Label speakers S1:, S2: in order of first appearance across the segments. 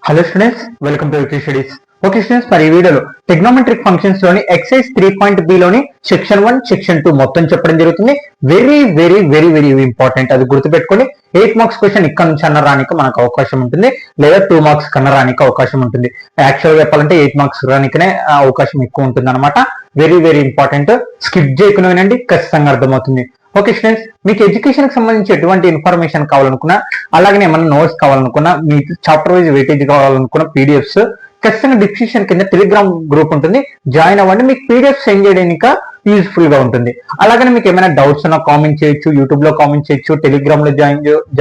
S1: Hello students, welcome to wiki studies. Okay students, మరి ఈ వీడియోలో ట్రిగ్నోమెట్రిక్ ఫంక్షన్స్ లోని ఎక్సైజ్ 3.b లోని సెక్షన్ 1 సెక్షన్ 2 మొత్తం చెప్పడం జరుగుతుంది. Very very very very important. అది గుర్తుపెట్టుకొని 8 మార్క్స్ క్వశ్చన్ ఇక్కడ నుంచి అన్న రానికి మనకు అవకాశం ఉంటుంది, లేదా 2 మార్క్స్ కన్నా రానికి అవకాశం ఉంటుంది. యాక్చువల్ చెప్పాలంటే 8 మార్క్స్ రానికనే అవకాశం ఎక్కువ ఉంటుంది అనమాట. Very very important. స్కిప్ చేయకుండా వినండి, ఖచ్చితంగా అర్థమవుతుంది. ఓకే స్టూడెంట్స్, మీకు ఎడ్యుకేషన్ కి సంబంధించి ఎటువంటి ఇన్ఫర్మేషన్ కావాలనుకున్నా, అలాగే ఏమైనా నోట్స్ కావాలనుకున్నా, మీకు చాప్టర్ వైజ్ వెయిటేజ్ కావాలనుకున్న పీడిఎఫ్స్ ఖచ్చితంగా డిస్క్రిప్షన్ కింద టెలిగ్రామ్ గ్రూప్ ఉంటుంది, జాయిన్ అవ్వండి. మీకు పీడిఎఫ్ సెండ్ చేయడానికి యూజ్ఫుల్ గా ఉంటుంది. అలాగే మీకు ఏమైనా డౌట్స్ ఉన్నా కామెంట్ చేయొచ్చు, యూట్యూబ్ లో కామెంట్ చేయొచ్చు, టెలిగ్రామ్ లో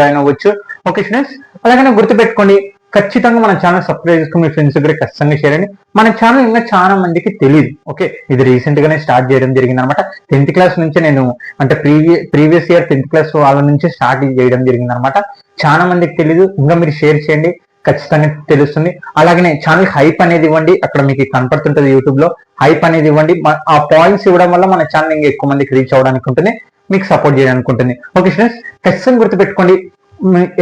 S1: జాయిన్ అవ్వచ్చు. ఓకే స్టూడెంట్స్, అలాగే గుర్తుపెట్టుకోండి, ఖచ్చితంగా మన ఛానల్ సబ్స్క్రైబ్ చేసుకుని మీ ఫ్రెండ్స్ దగ్గర ఖచ్చితంగా షేర్ చేయండి. మన ఛానల్ ఇంకా చాలా మందికి తెలియదు. ఓకే, ఇది రీసెంట్ గానే స్టార్ట్ చేయడం జరిగింది అనమాట. 10th క్లాస్ నుంచి నేను అంటే ప్రీవియస్ ఇయర్ 10th క్లాస్ వాళ్ళ నుంచి స్టార్ట్ చేయడం జరిగింది అనమాట. చాలా మందికి తెలియదు, ఇంకా మీరు షేర్ చేయండి, ఖచ్చితంగా తెలుస్తుంది. అలాగే ఛానల్ హైప్ అనేది ఇవ్వండి, అక్కడ మీకు కనపడుతుంటది యూట్యూబ్ లో హైప్ అనేది ఇవ్వండి. ఆ పాయింట్స్ ఇవ్వడం వల్ల మన ఛానల్ ఇంకా ఎక్కువ మందికి రీచ్ అవ్వడానికి ఉంటుంది, మీకు సపోర్ట్ చేయడానికి ఉంటుంది. ఓకే స్టూడెంట్స్, ఖచ్చితంగా గుర్తుపెట్టుకోండి,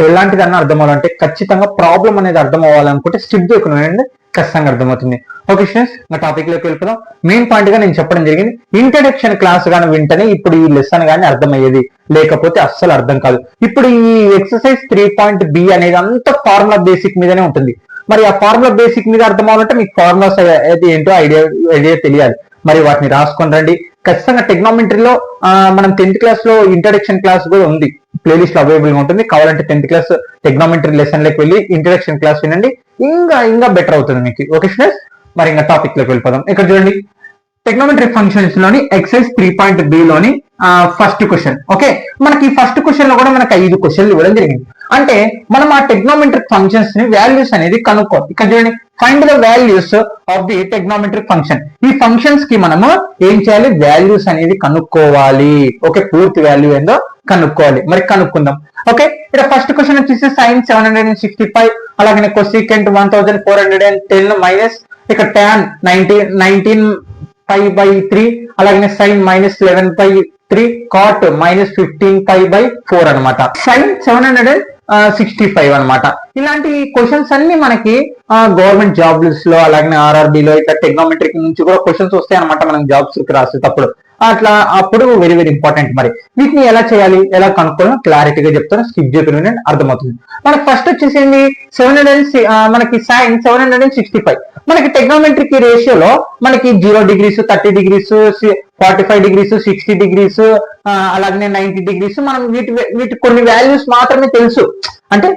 S1: ఎలాంటిదన్నా అర్థం అవ్వాలంటే ఖచ్చితంగా ప్రాబ్లం అనేది అర్థం అవ్వాలనుకుంటే స్కిప్ చేయకుండా ఖచ్చితంగా అర్థమవుతుంది. ఓకే స్టూడెంట్స్, నా టాపిక్ లోకి వెళ్ళిపోదాం. మెయిన్ పాయింట్ గా నేను చెప్పడం జరిగింది, ఇంట్రడక్షన్ క్లాస్ గానీ వింటనే ఇప్పుడు ఈ లెసన్ గానీ అర్థమయ్యేది, లేకపోతే అస్సలు అర్థం కాదు. ఇప్పుడు ఈ ఎక్సర్సైజ్ 3.b అనేది అంత ఫార్ములా బేసిక్ మీదనే ఉంటుంది. మరి ఆ ఫార్ములా బేసిక్ మీద అర్థం అవ్వాలంటే మీకు ఫార్ములాస్ అయితే ఏంటో ఐడియా తెలియాలి. మరి వాటిని రాసుకొని రండి. ఖచ్చితంగా టెక్నామెట్రీలో మనం 10th క్లాస్ లో ఇంట్రడక్షన్ క్లాస్ కూడా ఉంది, ప్లేలిస్ట్ లో అవైలబుల్ గా ఉంటుంది. కావాలంటే 10th క్లాస్ టెక్నామెట్రీ లెసన్ లోకి వెళ్ళి ఇంట్రడక్షన్ క్లాస్ వినండి, ఇంకా బెటర్ అవుతుంది మీకు. ఓకే స్టూడెంట్స్, మరి ఇంకా టాపిక్ లోకి వెళ్ళిపోదాం. ఇక్కడ చూడండి, టెక్నామెట్రిక్ ఫంక్షన్స్ లోని ఎక్సైజ్ 3.b లోని ఫస్ట్ క్వశ్చన్. ఓకే, మనకి ఫస్ట్ క్వశ్చన్ లో కూడా మనకి 5 క్వశ్చన్లు ఇవ్వడం జరిగింది. అంటే మనం ఆ టెక్నామెట్రిక్ ఫంక్షన్స్ ని వాల్యూస్ అనేది కనుక్కోవాలి. ఇక్కడ చూడండి, find the values of the trigonometric function. ఈ ఫంక్షన్స్ కి మనము ఏం చేయాలి, వాల్యూస్ అనేది కనుక్కోవాలి. ఓకే, పూర్తి వాల్యూ ఏందో కనుక్కోవాలి. మరి కనుక్కుందాం. ఓకే, ఇక్కడ ఫస్ట్ క్వశ్చన్ వచ్చేసి sin 765, అలాగే cosecant 1410 మైనస్ ఇక్కడ tan 19π/3, అలాగే sin -11π/3, cot -15π/4 అనమాట. sin 765 అనమాట. ఇలాంటి క్వశ్చన్స్ అన్ని మనకి గవర్నమెంట్ జాబ్స్ లో, అలాగే ఆర్ఆర్బి లో, ఇట్లా టెక్నామెట్రిక్ నుంచి కూడా క్వశ్చన్స్ వస్తాయి అనమాట మనం జాబ్స్ కి రాసేటప్పుడు. అట్లా అప్పుడు వెరీ వెరీ ఇంపార్టెంట్. మరి వీటిని ఎలా చేయాలి, ఎలా కనుక్కోవాలో క్లారిటీగా చెప్తాను, స్కిప్ చేయకుండా అర్థమవుతుంది. మనకి ఫస్ట్ వచ్చేసి మనకి sin 765 మనకి టెక్నామెట్రిక్ రేషియోలో మనకి 0 degrees, 30 degrees, 45 degrees, 60 degrees, అలాగే 90 degrees, మనం వీటి కొన్ని వాల్యూస్ మాత్రమే తెలుసు. అంటే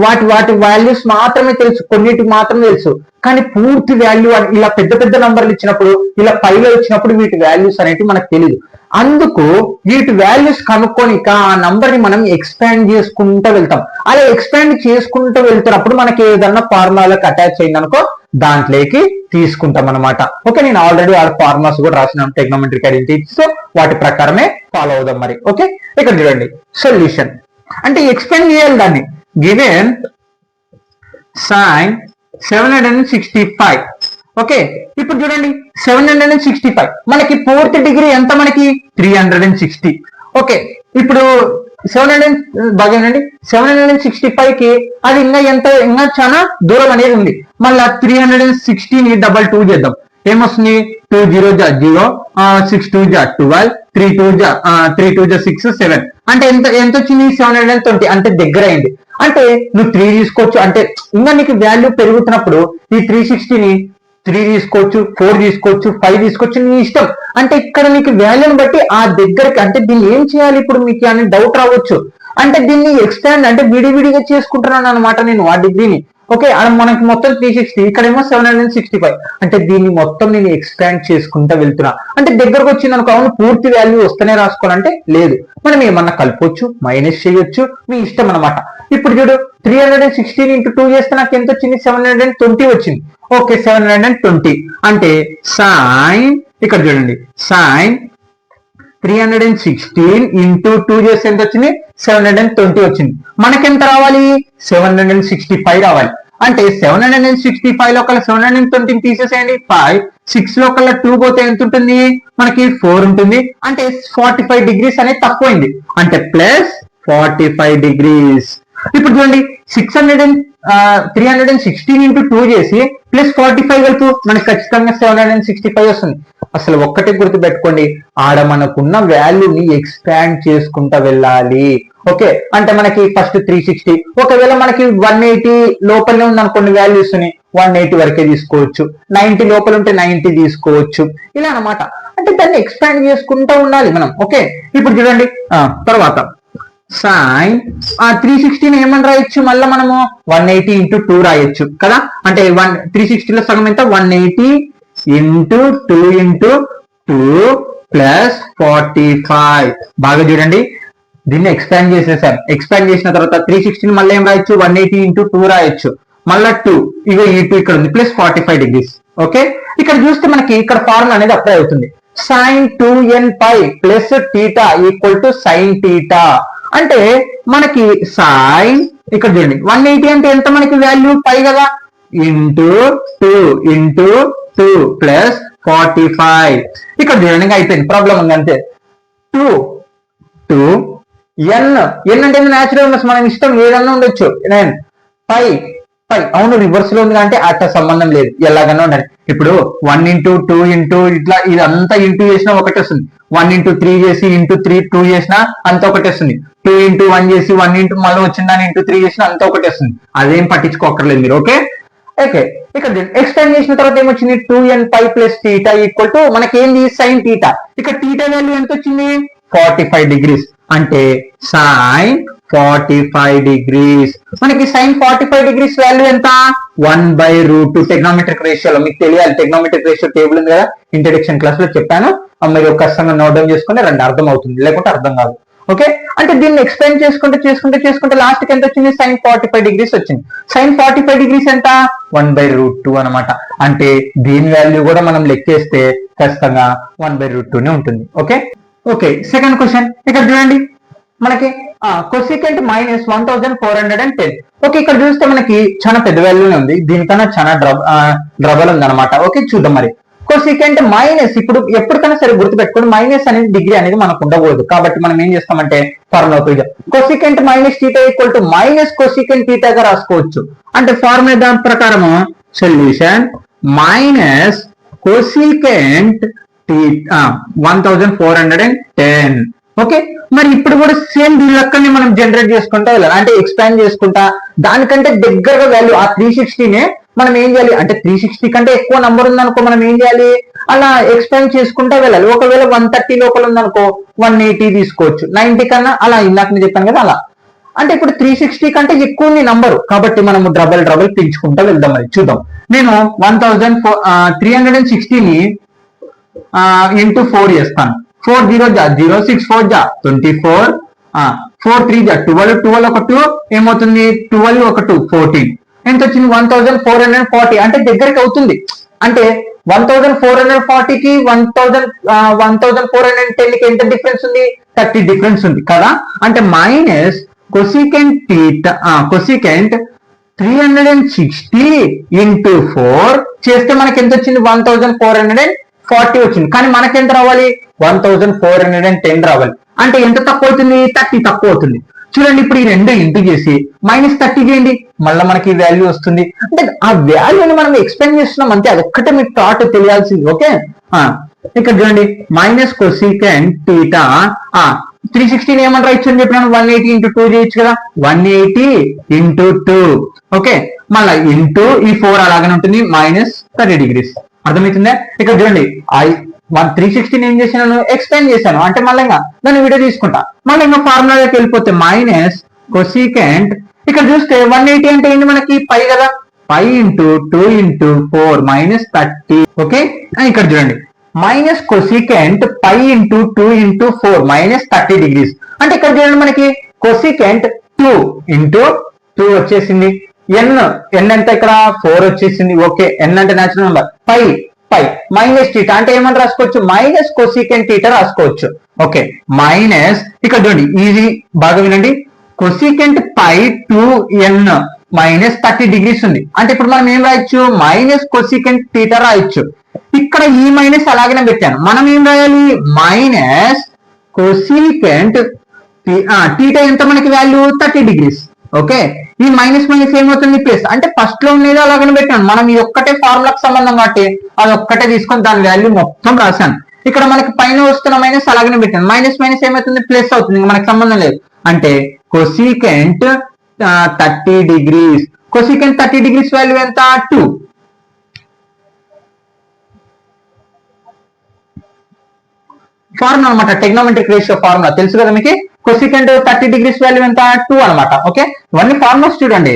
S1: వాటి వాల్యూస్ మాత్రమే తెలుసు, కొన్నిటికి మాత్రమే తెలుసు. కానీ పూర్తి వాల్యూ ఇలా పెద్ద పెద్ద నంబర్లు ఇచ్చినప్పుడు, ఇలా పైలో ఇచ్చినప్పుడు వీటి వాల్యూస్ అనేవి మనకు తెలియదు. అందుకు వీటి వాల్యూస్ కనుక్కోనిక ఆ నంబర్ ని మనం ఎక్స్పాండ్ చేసుకుంటూ వెళ్తాం. అలా ఎక్స్పాండ్ చేసుకుంటూ వెళ్తున్నప్పుడు మనకి ఏదన్నా ఫార్ములాకి అటాచ్ అయిందనుకో దాంట్లోకి తీసుకుంటాం అనమాట. ఓకే, నేను ఆల్రెడీ ఆ ఫార్ములాస్ కూడా రాసినాను టెక్నామెట్రిక్ ఐడెంటిటీస్, వాటి ప్రకారమే ఫాలో అవుదాం. మరి ఓకే, ఇక్కడ చూడండి, సొల్యూషన్ అంటే ఎక్స్పాండ్ చేయాలి దాన్ని. Given sin 765. ఓకే, ఇప్పుడు చూడండి 765 మనకి పూర్తి డిగ్రీ ఎంత, మనకి 360. ఓకే, ఇప్పుడు 765 కి అది ఇంకా చాలా దూరం అనేది ఉంది. మళ్ళా 360ని 2 చేద్దాం, ఏమొస్తుంది, 2 0 0, 6 2 12, 3 2 6 7, అంటే ఎంత వచ్చింది, 720. అంటే దగ్గర అయింది. అంటే నువ్వు 3 తీసుకోవచ్చు, అంటే ఇంకా నీకు వాల్యూ పెరుగుతున్నప్పుడు ఈ 360ని 3 తీసుకోవచ్చు, 4 తీసుకోవచ్చు, 5 తీసుకోవచ్చు, నీ ఇష్టం. అంటే ఇక్కడ నీకు వాల్యూని బట్టి ఆ దగ్గరకి, అంటే దీన్ని ఏం చేయాలి ఇప్పుడు మీకు అని డౌట్ రావచ్చు. అంటే దీన్ని ఎక్స్పాండ్ అంటే విడివిడిగా చేసుకుంటున్నాను అనమాట నేను ఆ డిగ్రీని. ఓకే, మనకి మొత్తం 360, ఇక్కడేమో 765, అంటే దీన్ని మొత్తం నేను ఎక్స్పాండ్ చేసుకుంటూ వెళ్తున్నా. అంటే దగ్గరకు వచ్చింది అనుకో, అవును పూర్తి వాల్యూ వస్తేనే రాసుకోవాలంటే లేదు, మనం ఏమన్నా కలపొచ్చు, మైనస్ చేయొచ్చు, మీ ఇష్టం అనమాట. ఇప్పుడు చూడు, 316 × 2 చేస్తే నాకు ఎంత వచ్చింది, 720 వచ్చింది. ఓకే, 720 అంటే sin, ఇక్కడ చూడండి, sin 316 × 2 చేస్తే ఎంత వచ్చింది, 720 వచ్చింది. మనకెంత రావాలి, 765 రావాలి. అంటే 765 లో కల్లా 720 తీసేసేయండి, 5 6 లో కల్లా 2 పోతే ఎంత ఉంటుంది, మనకి 4 ఉంటుంది. అంటే 45 degrees అనేది తక్కువైంది, అంటే ప్లస్ 45 degrees. ఇప్పుడు చూడండి, 316 ఇంటూ 2 చేసి ప్లస్ 45 కలిపి మనకి ఖచ్చితంగా 765 వస్తుంది. అసలు ఒక్కటే గుర్తు పెట్టుకోండి, ఆడ మనకున్న వాల్యూని ఎక్స్పాండ్ చేసుకుంటా వెళ్ళాలి. ఓకే, అంటే మనకి ఫస్ట్ 360, ఒకవేళ మనకి 180 లోపలనే ఉంది అనుకోండి వాల్యూస్ ని 180 వరకే తీసుకోవచ్చు, 90 లోపల ఉంటే 90 తీసుకోవచ్చు, ఇలా అన్నమాట. అంటే దాన్ని ఎక్స్పాండ్ చేసుకుంటా ఉండాలి మనం. ఓకే, ఇప్పుడు చూడండి తర్వాత సైన్ 360 ఏమని రాయొచ్చు, మళ్ళీ మనము 180 ఇంటూ 2 రాయొచ్చు కదా. అంటే 360 లో సగం ఎంత, 180 ఇంటూ 2 ఇంటూ 2 ప్లస్ 45. బాగా చూడండి, దీన్ని ఎక్స్పాండ్ చేసేసారు. ఎక్స్పాండ్ చేసిన తర్వాత 360 మళ్ళీ ఏం రాయొచ్చు, 180 ఇంటూ 2 రాయొచ్చు, మళ్ళా 2 ఇక ఈ 2 ఇక్కడ ఉంది ప్లస్ 45 డిగ్రీస్. ఓకే, ఇక్కడ చూస్తే మనకి ఇక్కడ ఫార్ములా అనేది అప్లై అవుతుంది. sin 2nπ plus theta equal to sin theta. అంటే మనకి సైన్ ఇక్కడ చూడండి 180 అంటే ఎంత మనకి వాల్యూ పై కదా, ఇంటూ 2 ప్లస్ 45. ఇక్కడ చూడండి అయిపోయింది, ప్రాబ్లం ఉంది అంతే. 2 ఎన్ అంటే న్యాచురల్ నెంబర్స్, మన ఇష్టం ఏదన్నా ఉండొచ్చు. పై అవును రివర్స్ లో ఉంది అంటే అట్ట సంబంధం లేదు, ఎలాగన్నా ఉండాలి. ఇప్పుడు 1 ఇంటూ 2 ఇంటూ ఇట్లా ఇదంతా ఇంటూ చేసినా ఒకటి వస్తుంది, 1 ఇంటూ 3 చేసి ఇంటూ 2 చేసినా అంత ఒకటి వస్తుంది, 2 ఇంటూ 1 చేసి 1 ఇంటూ మళ్ళీ వచ్చిందని ఇంటూ 3 చేసినా అంత ఒకటి వస్తుంది. అదేం పట్టించుకోకర్లేదు మీరు. ఓకే, ఇక్కడ ఎక్స్టెండ్ చేసిన తర్వాత ఏమొచ్చింది, 2nπ plus theta equal to మనకి ఏంది సైన్ టీటా. ఇక్కడ టీటా వాల్యూ ఎంత వచ్చింది, 45 డిగ్రీస్. అంటే సైన్ 45 డిగ్రీస్. మనకి సైన్ 45 డిగ్రీస్ వాల్యూ ఎంత, 1/√2. టెగ్నోమెట్రిక్ రేషియోలో మీకు తెలియాలి, టెగ్నోమెట్రిక్ రేషియో టేబుల్ ఉంది కదా, ఇంట్రడక్షన్ క్లాస్ లో చెప్పాను, మీరు ఒక్కసారి నోట్ డౌన్ చేసుకుంటే రెండు అర్థం అవుతుంది, లేకుంటే అర్థం కాదు. ఓకే, అంటే దీన్ని ఎక్స్ప్లెయిన్ చేసుకుంటే లాస్ట్ కి ఎంత వచ్చింది, సైన్ 45 డిగ్రీస్ వచ్చింది. సైన్ 45 డిగ్రీస్ ఎంత, 1/√2 అనమాట. అంటే దీని వాల్యూ కూడా మనం లెక్కేస్తే ఖచ్చితంగా 1/√2 ఉంటుంది. ఓకే, సెకండ్ క్వశ్చన్ ఇక్కడ చూడండి, మనకి కొసికెంట్ మైనస్ 1410. ఓకే, ఇక్కడ చూస్తే మనకి చాలా పెద్ద వాల్యూనే ఉంది, దీనికన్నా చాలా డబల్ ఉంది అనమాట. ఓకే, చూద్దాం మరి. కొసికెంట్ మైనస్, ఇప్పుడు ఎప్పటికైనా సరే గుర్తుపెట్టుకోండి, మైనస్ అనేది డిగ్రీ అనేది మనకు ఉండకూడదు. కాబట్టి మనం ఏం చేస్తామంటే ఫార్ములా ఉపయోగించాం. Cosecant minus theta equal to minus cosecant టీటాగా రాసుకోవచ్చు. అంటే ఫార్ములా దాని ప్రకారము సొల్యూషన్ మైనస్ కొసికెంట్ 1410. ఓకే, మరి ఇప్పుడు కూడా సేమ్ దీని లెక్కని మనం జనరేట్ చేసుకుంటా వెళ్ళాలి, అంటే ఎక్స్పాండ్ చేసుకుంటా దానికంటే దగ్గరగా వాల్యూ ఆ 360నే మనం ఏం చేయాలి అంటే 360 కంటే ఎక్కువ నంబర్ ఉందనుకో మనం ఏం చేయాలి, అలా ఎక్స్పాండ్ చేసుకుంటా వెళ్ళాలి. ఒకవేళ 130 లోపల ఉందనుకో 180 తీసుకోవచ్చు, 90 కన్నా అలా ఇందాక నేను చెప్పాను కదా అలా. అంటే ఇప్పుడు 360 కంటే ఎక్కువ ఉంది నంబరు, కాబట్టి మనము డబల్ పెంచుకుంటా వెళ్దాం. మరి చూద్దాం, నేను 360ని ఇంటూ 4 చేస్తాను. 4 0 0, 6 4 24, 4 3 12, 12 ఒక 2 ఏమవుతుంది, 12 ఒక 2 14. ఎంత వచ్చింది, 1440. అంటే దగ్గరికి అవుతుంది. అంటే 1440కి 1410కి ఎంత డిఫరెన్స్ ఉంది, 30 డిఫరెన్స్ ఉంది కదా. అంటే మైనస్ కొసికెంట్ 360 ఇంటూ 4 చేస్తే మనకి ఎంత వచ్చింది, 1440 వచ్చింది. కానీ మనకెంత రావాలి, 1410 రావాలి. అంటే ఎంత తక్కువ అవుతుంది, 30 తక్కువ అవుతుంది. చూడండి, ఇప్పుడు ఈ రెండు ఇంటూ చేసి -30 చేయండి, మళ్ళీ మనకి వాల్యూ వస్తుంది. అంటే ఆ వాల్యూని మనం ఎక్స్ప్లెయిన్ చేస్తున్నాం అంతే, అదొక్కటే మీకు థాట్ తెలియాల్సింది. ఓకే, ఇక్కడ చూడండి మైనస్ కొసికెంట్ టీటా 360 ఏమని రాయొచ్చు అని చెప్పినాను, 180 ఇంటూ 2 చేయొచ్చు కదా, 180 ఇంటూ 2. ఓకే, మళ్ళీ ఇంటూ ఈ 4 అలాగనే ఉంటుంది, -30 డిగ్రీస్. అర్థమవుతుందా? ఇక్కడ చూడండి 360 ఏం చేశాను, ఎక్స్పాండ్ చేశాను, అంటే మళ్ళీ దాన్ని వీడియో తీసుకుంటా, మళ్ళీ ఫార్ములాకి వెళ్ళిపోతే మైనస్ కొసికెంట్. ఇక్కడ చూస్తే 180 అంటే ఏంటి మనకి పై కదా, పై ఇంటూ 2 ఇంటూ 4 -30. ఓకే, ఇక్కడ చూడండి minus cosecant pi into 2 into 4 -30 degrees. అంటే ఇక్కడ చూడండి మనకి కొసికెంట్ 2 ఇంటూ 2 వచ్చేసింది, ఎన్ ఎంత ఇక్కడ 4 వచ్చేసింది. ఓకే, ఎన్ అంటే natural number, pi minus theta అంటే ఏమని రాసుకోవచ్చు, మైనస్ కొసికెంట్ టీటా రాసుకోవచ్చు. ఓకే, మైనస్ ఇక్కడ చూడండి ఈజీ, బాగా వినండి, కొసికెంట్ పై 2n -30 డిగ్రీస్ ఉంది. అంటే ఇప్పుడు మనం ఏం రాయొచ్చు, మైనస్ కొసికెంట్ టీటా రాయొచ్చు. ఇక్కడ ఈ మైనస్ అలాగనే పెట్టాను, మనం ఏం రాయాలి, మైనస్ కొసికెంట్ టీటా ఎంత మనకి వాల్యూ 30 డిగ్రీస్. ఓకే, ఈ మైనస్ మైనస్ ఏమవుతుంది ప్లస్, అంటే ఫస్ట్ లో ఉండేది అలాగని పెట్టాను. మనం ఈ ఒక్కటే ఫార్ములాకి సంబంధం కాబట్టి అది ఒక్కటే తీసుకొని దాని వాల్యూ మొత్తం రాశాను. ఇక్కడ మనకి పైన వస్తున్న మైనస్ అలాగనే పెట్టాను. మైనస్ మైనస్ ఏమవుతుంది ప్లస్ అవుతుంది, మనకి సంబంధం లేదు. అంటే cosecant 30 degrees, cosecant 30 degrees value ఎంత 2. ఫార్ములా అనమాట, టెగ్నోమెట్రిక్ రేషియో ఫార్ములా తెలుసు కదా మీకు. కొసీకెంట్ 30 డిగ్రీస్ వాల్యూ ఎంత 2 అనమాట. ఓకే, ఇవన్నీ ఫార్ములాస్ చూడండి.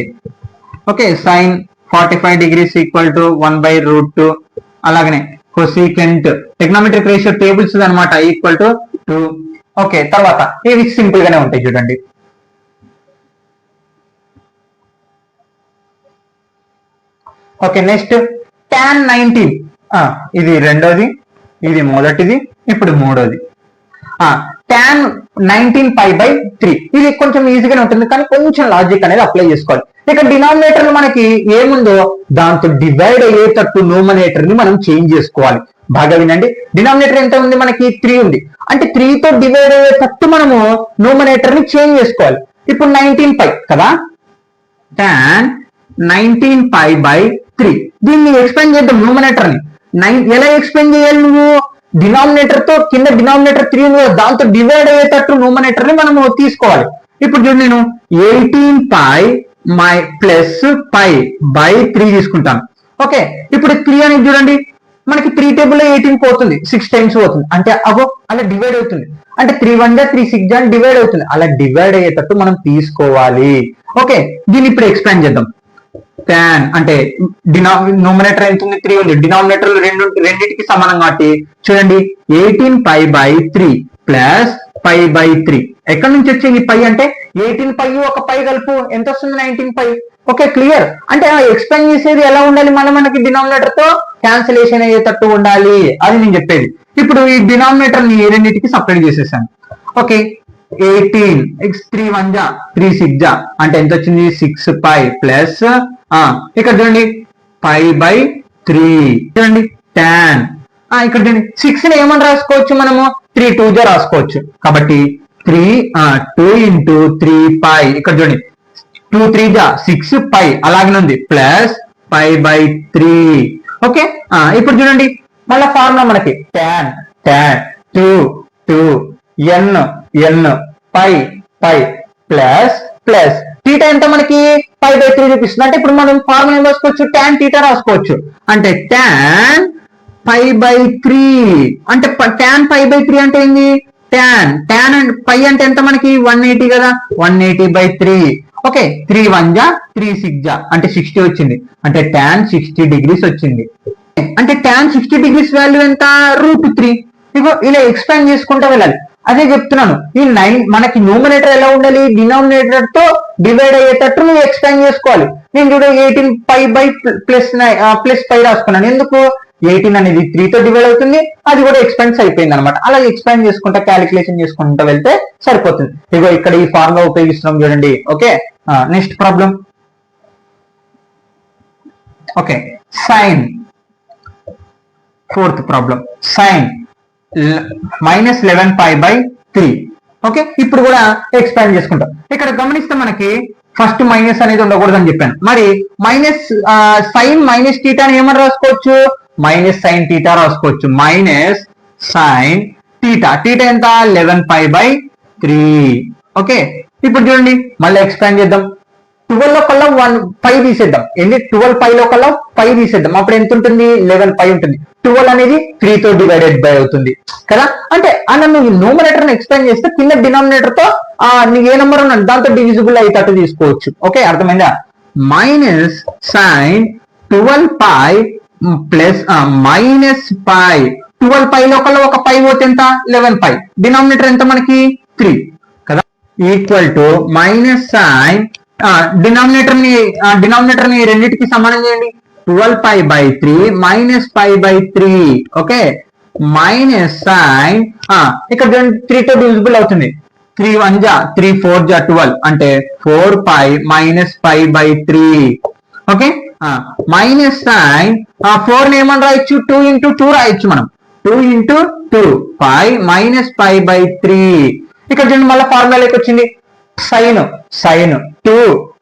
S1: Okay, sine 45 degrees equal to 1/√2. అలాగనే కొసీకెంట్ టెగ్నోమెట్రిక్ రేషియో టేబుల్స్ అనమాట ఈక్వల్ టు 2. ఓకే, తర్వాత ఇవి సింపుల్ గానే ఉంటాయి చూడండి. ఓకే, నెక్స్ట్ tan 19, ఇది రెండోది, ఇది మొదటిది, ఇప్పుడు మూడోది. tan 19π/3, ఇది కొంచెం ఈజీగానే ఉంటుంది కానీ కొంచెం లాజిక్ అనేది అప్లై చేసుకోవాలి. ఇక డినామినేటర్ మనకి ఏముందో దాంతో డివైడ్ అయ్యేటట్టు న్యూమరేటర్ ని మనం చేంజ్ చేసుకోవాలి. బాగా వినండి, డినామినేటర్ ఎంత ఉంది మనకి 3 ఉంది, అంటే 3 తో డివైడ్ అయ్యేటట్టు మనము న్యూమరేటర్ ని చేంజ్ చేసుకోవాలి. ఇప్పుడు 19π కదా, tan 19π/3, దీన్ని ఎక్స్ప్లెయిన్ చేద్దాం. న్యూమరేటర్ ని ఎలా ఎక్స్ప్లెయిన్ చేయాలి నువ్వు, డినామినేటర్ తో కింద డినామినేటర్ 3 ఉంది కదా దాంతో డివైడ్ అయ్యేటట్టు న్యూమరేటర్ ని మనము తీసుకోవాలి. ఇప్పుడు చూడు, నేను 18π ప్లస్ π/3 తీసుకుంటాను. ఓకే, ఇప్పుడు 3 అనేది చూడండి మనకి 3 టేబుల్ 18 పోతుంది, 6 టైమ్స్ పోతుంది, అంటే అగో అలా డివైడ్ అవుతుంది. అంటే 3 1 జా 3 6 జా డివైడ్ అవుతుంది. అలా డివైడ్ అయ్యేటట్టు మనం తీసుకోవాలి. ఓకే, దీన్ని ఇప్పుడు ఎక్స్ప్లెయిన్ చేద్దాం. tan అంటే న్యూమరేటర్ ఎంత ఉంది 3 ఉంది, డినామినేటర్ రెండింటికి సమానం కాబట్టి చూడండి 18π/3 ప్లస్ π/3. ఎక్కడి నుంచి వచ్చింది పై అంటే 18π ఒక పై కలుపు ఎంత వస్తుంది 19π. Okay, clear. అంటే ఎక్స్ప్లెయిన్ చేసేది ఎలా ఉండాలి, మనకి డినామినేటర్ తో క్యాన్సిలేషన్ అయ్యేటట్టు ఉండాలి, అది నేను చెప్పేది. ఇప్పుడు ఈ డినామినేటర్ ని రెండింటికి సపరేట్ చేసేసాను. ఓకే, 18 3 1 జా 3 6 జా అంటే ఎంత వచ్చింది 6π ప్లస్ ఇక్కడ చూడండి π/3 చూడండి tan. ఇక్కడ చూడండి 6 ని ఏమని రాసుకోవచ్చు మనము 3 2 జా రాసుకోవచ్చు. కాబట్టి 2 into 3π, ఇక్కడ చూడండి 2 3 జా 6π అలాగే ఉంది ప్లస్ π/3. ఓకే, ఇప్పుడు చూడండి మళ్ళీ ఫార్ములా మనకి tan 2 n π ప్లస్ ప్లస్ θ ఎంత మనకి π/3 చూపిస్తుంది. అంటే ఇప్పుడు మనం ఫార్ములా ఏం రాసుకోవచ్చు tan θ రాసుకోవచ్చు. అంటే tan π/3 అంటే tan π/3 అంటే ఏంది tan అండ్ π అంటే ఎంత మనకి 180 కదా, 180/3. ఓకే, 3 1 జా 3 6 జా అంటే 60 వచ్చింది, అంటే tan 60 డిగ్రీస్ వచ్చింది. అంటే tan 60 డిగ్రీస్ వాల్యూ ఎంత √3. ఇగో ఇలా ఎక్స్పాండ్ చేసుకుంటూ వెళ్ళాలి. అదే చెప్తున్నాను, ఈ 9 మనకి న్యూమరేటర్ ఎలా ఉండాలి, డినామినేటర్ తో డివైడ్ అయ్యేటట్టు నువ్వు ఎక్స్పాండ్ చేసుకోవాలి. నేను చూడ 18π+ప్లస్ π రాసుకున్నాను. ఎందుకు 18 అనేది 3 తో డివైడ్ అవుతుంది, అది కూడా ఎక్స్పాండ్స్ అయిపోయింది అనమాట. అలా ఎక్స్పాండ్ చేసుకుంటా క్యాలిక్యులేషన్ చేసుకుంటూ వెళ్తే సరిపోతుంది. ఇగో ఇక్కడ ఈ ఫార్ములా ఉపయోగిస్తున్నాం చూడండి. Okay, next problem. Okay, sine, fourth problem, sine -11π/3. Okay, ఇప్పుడు కూడా ఎక్స్పాండ్ చేసుకుంటాం. ఇక్కడ గమనిస్తే మనకి ఫస్ట్ మైనస్ అనేది ఉండకూడదు అని చెప్పాను. మరి మైనస్ సైన్ మైనస్ థీటాని ఏమని రాసుకోవచ్చు, మైనస్ సైన్ థీటా రాసుకోవచ్చు. మైనస్ సైన్ థీటా ఎంత 11π/3. ఓకే, ఇప్పుడు చూడండి మళ్ళీ ఎక్స్పాండ్ చేద్దాం. 12 లో కల్లా 1 పై తీసేద్దాం. ఏంటి 12π లో కల్లా పై తీసేద్దాం. అప్పుడు ఎంత ఉంటుంది 11π ఉంటుంది. 12 అనేది 3 తో డివైడెడ్ బై అవుతుంది కదా. అంటే అలా నువ్వు న్యూమరేటర్ ని ఎక్స్పాండ్ చేస్తే కింద డినామినేటర్ తో నీకు ఏ నెంబర్ ఉన్నది దాంతో డివిజిబుల్ అయ్యేటట్టు తీసుకోవచ్చు. ఓకే, అర్థమైందా. Minus sine 12π plus minus pi 12π లో కల్లా ఒక పై పోతే ఎంత 11π, డినామినేటర్ ఎంత మనకి 3 కదా, equal to minus sine denominator ని రెండింటికి సమానం చేయండి. 12π/3 మైనస్ π/3. ఓకే, మైనస్ సైన్ ఇక్కడ 3 తో డివిజిబుల్ అవుతుంది. 3 1 జా 3 4 జా 12 అంటే 4π మైనస్ π/3. ఓకే, మైనస్ సైన్ 4 ని ఏమని రాయొచ్చు 2 into 2 రాయొచ్చు మనం. 2 into 2 π మైనస్ π/3. ఇక్కడ చూడండి మళ్ళీ ఫార్ములాలోకి వచ్చింది. సైన్ టూ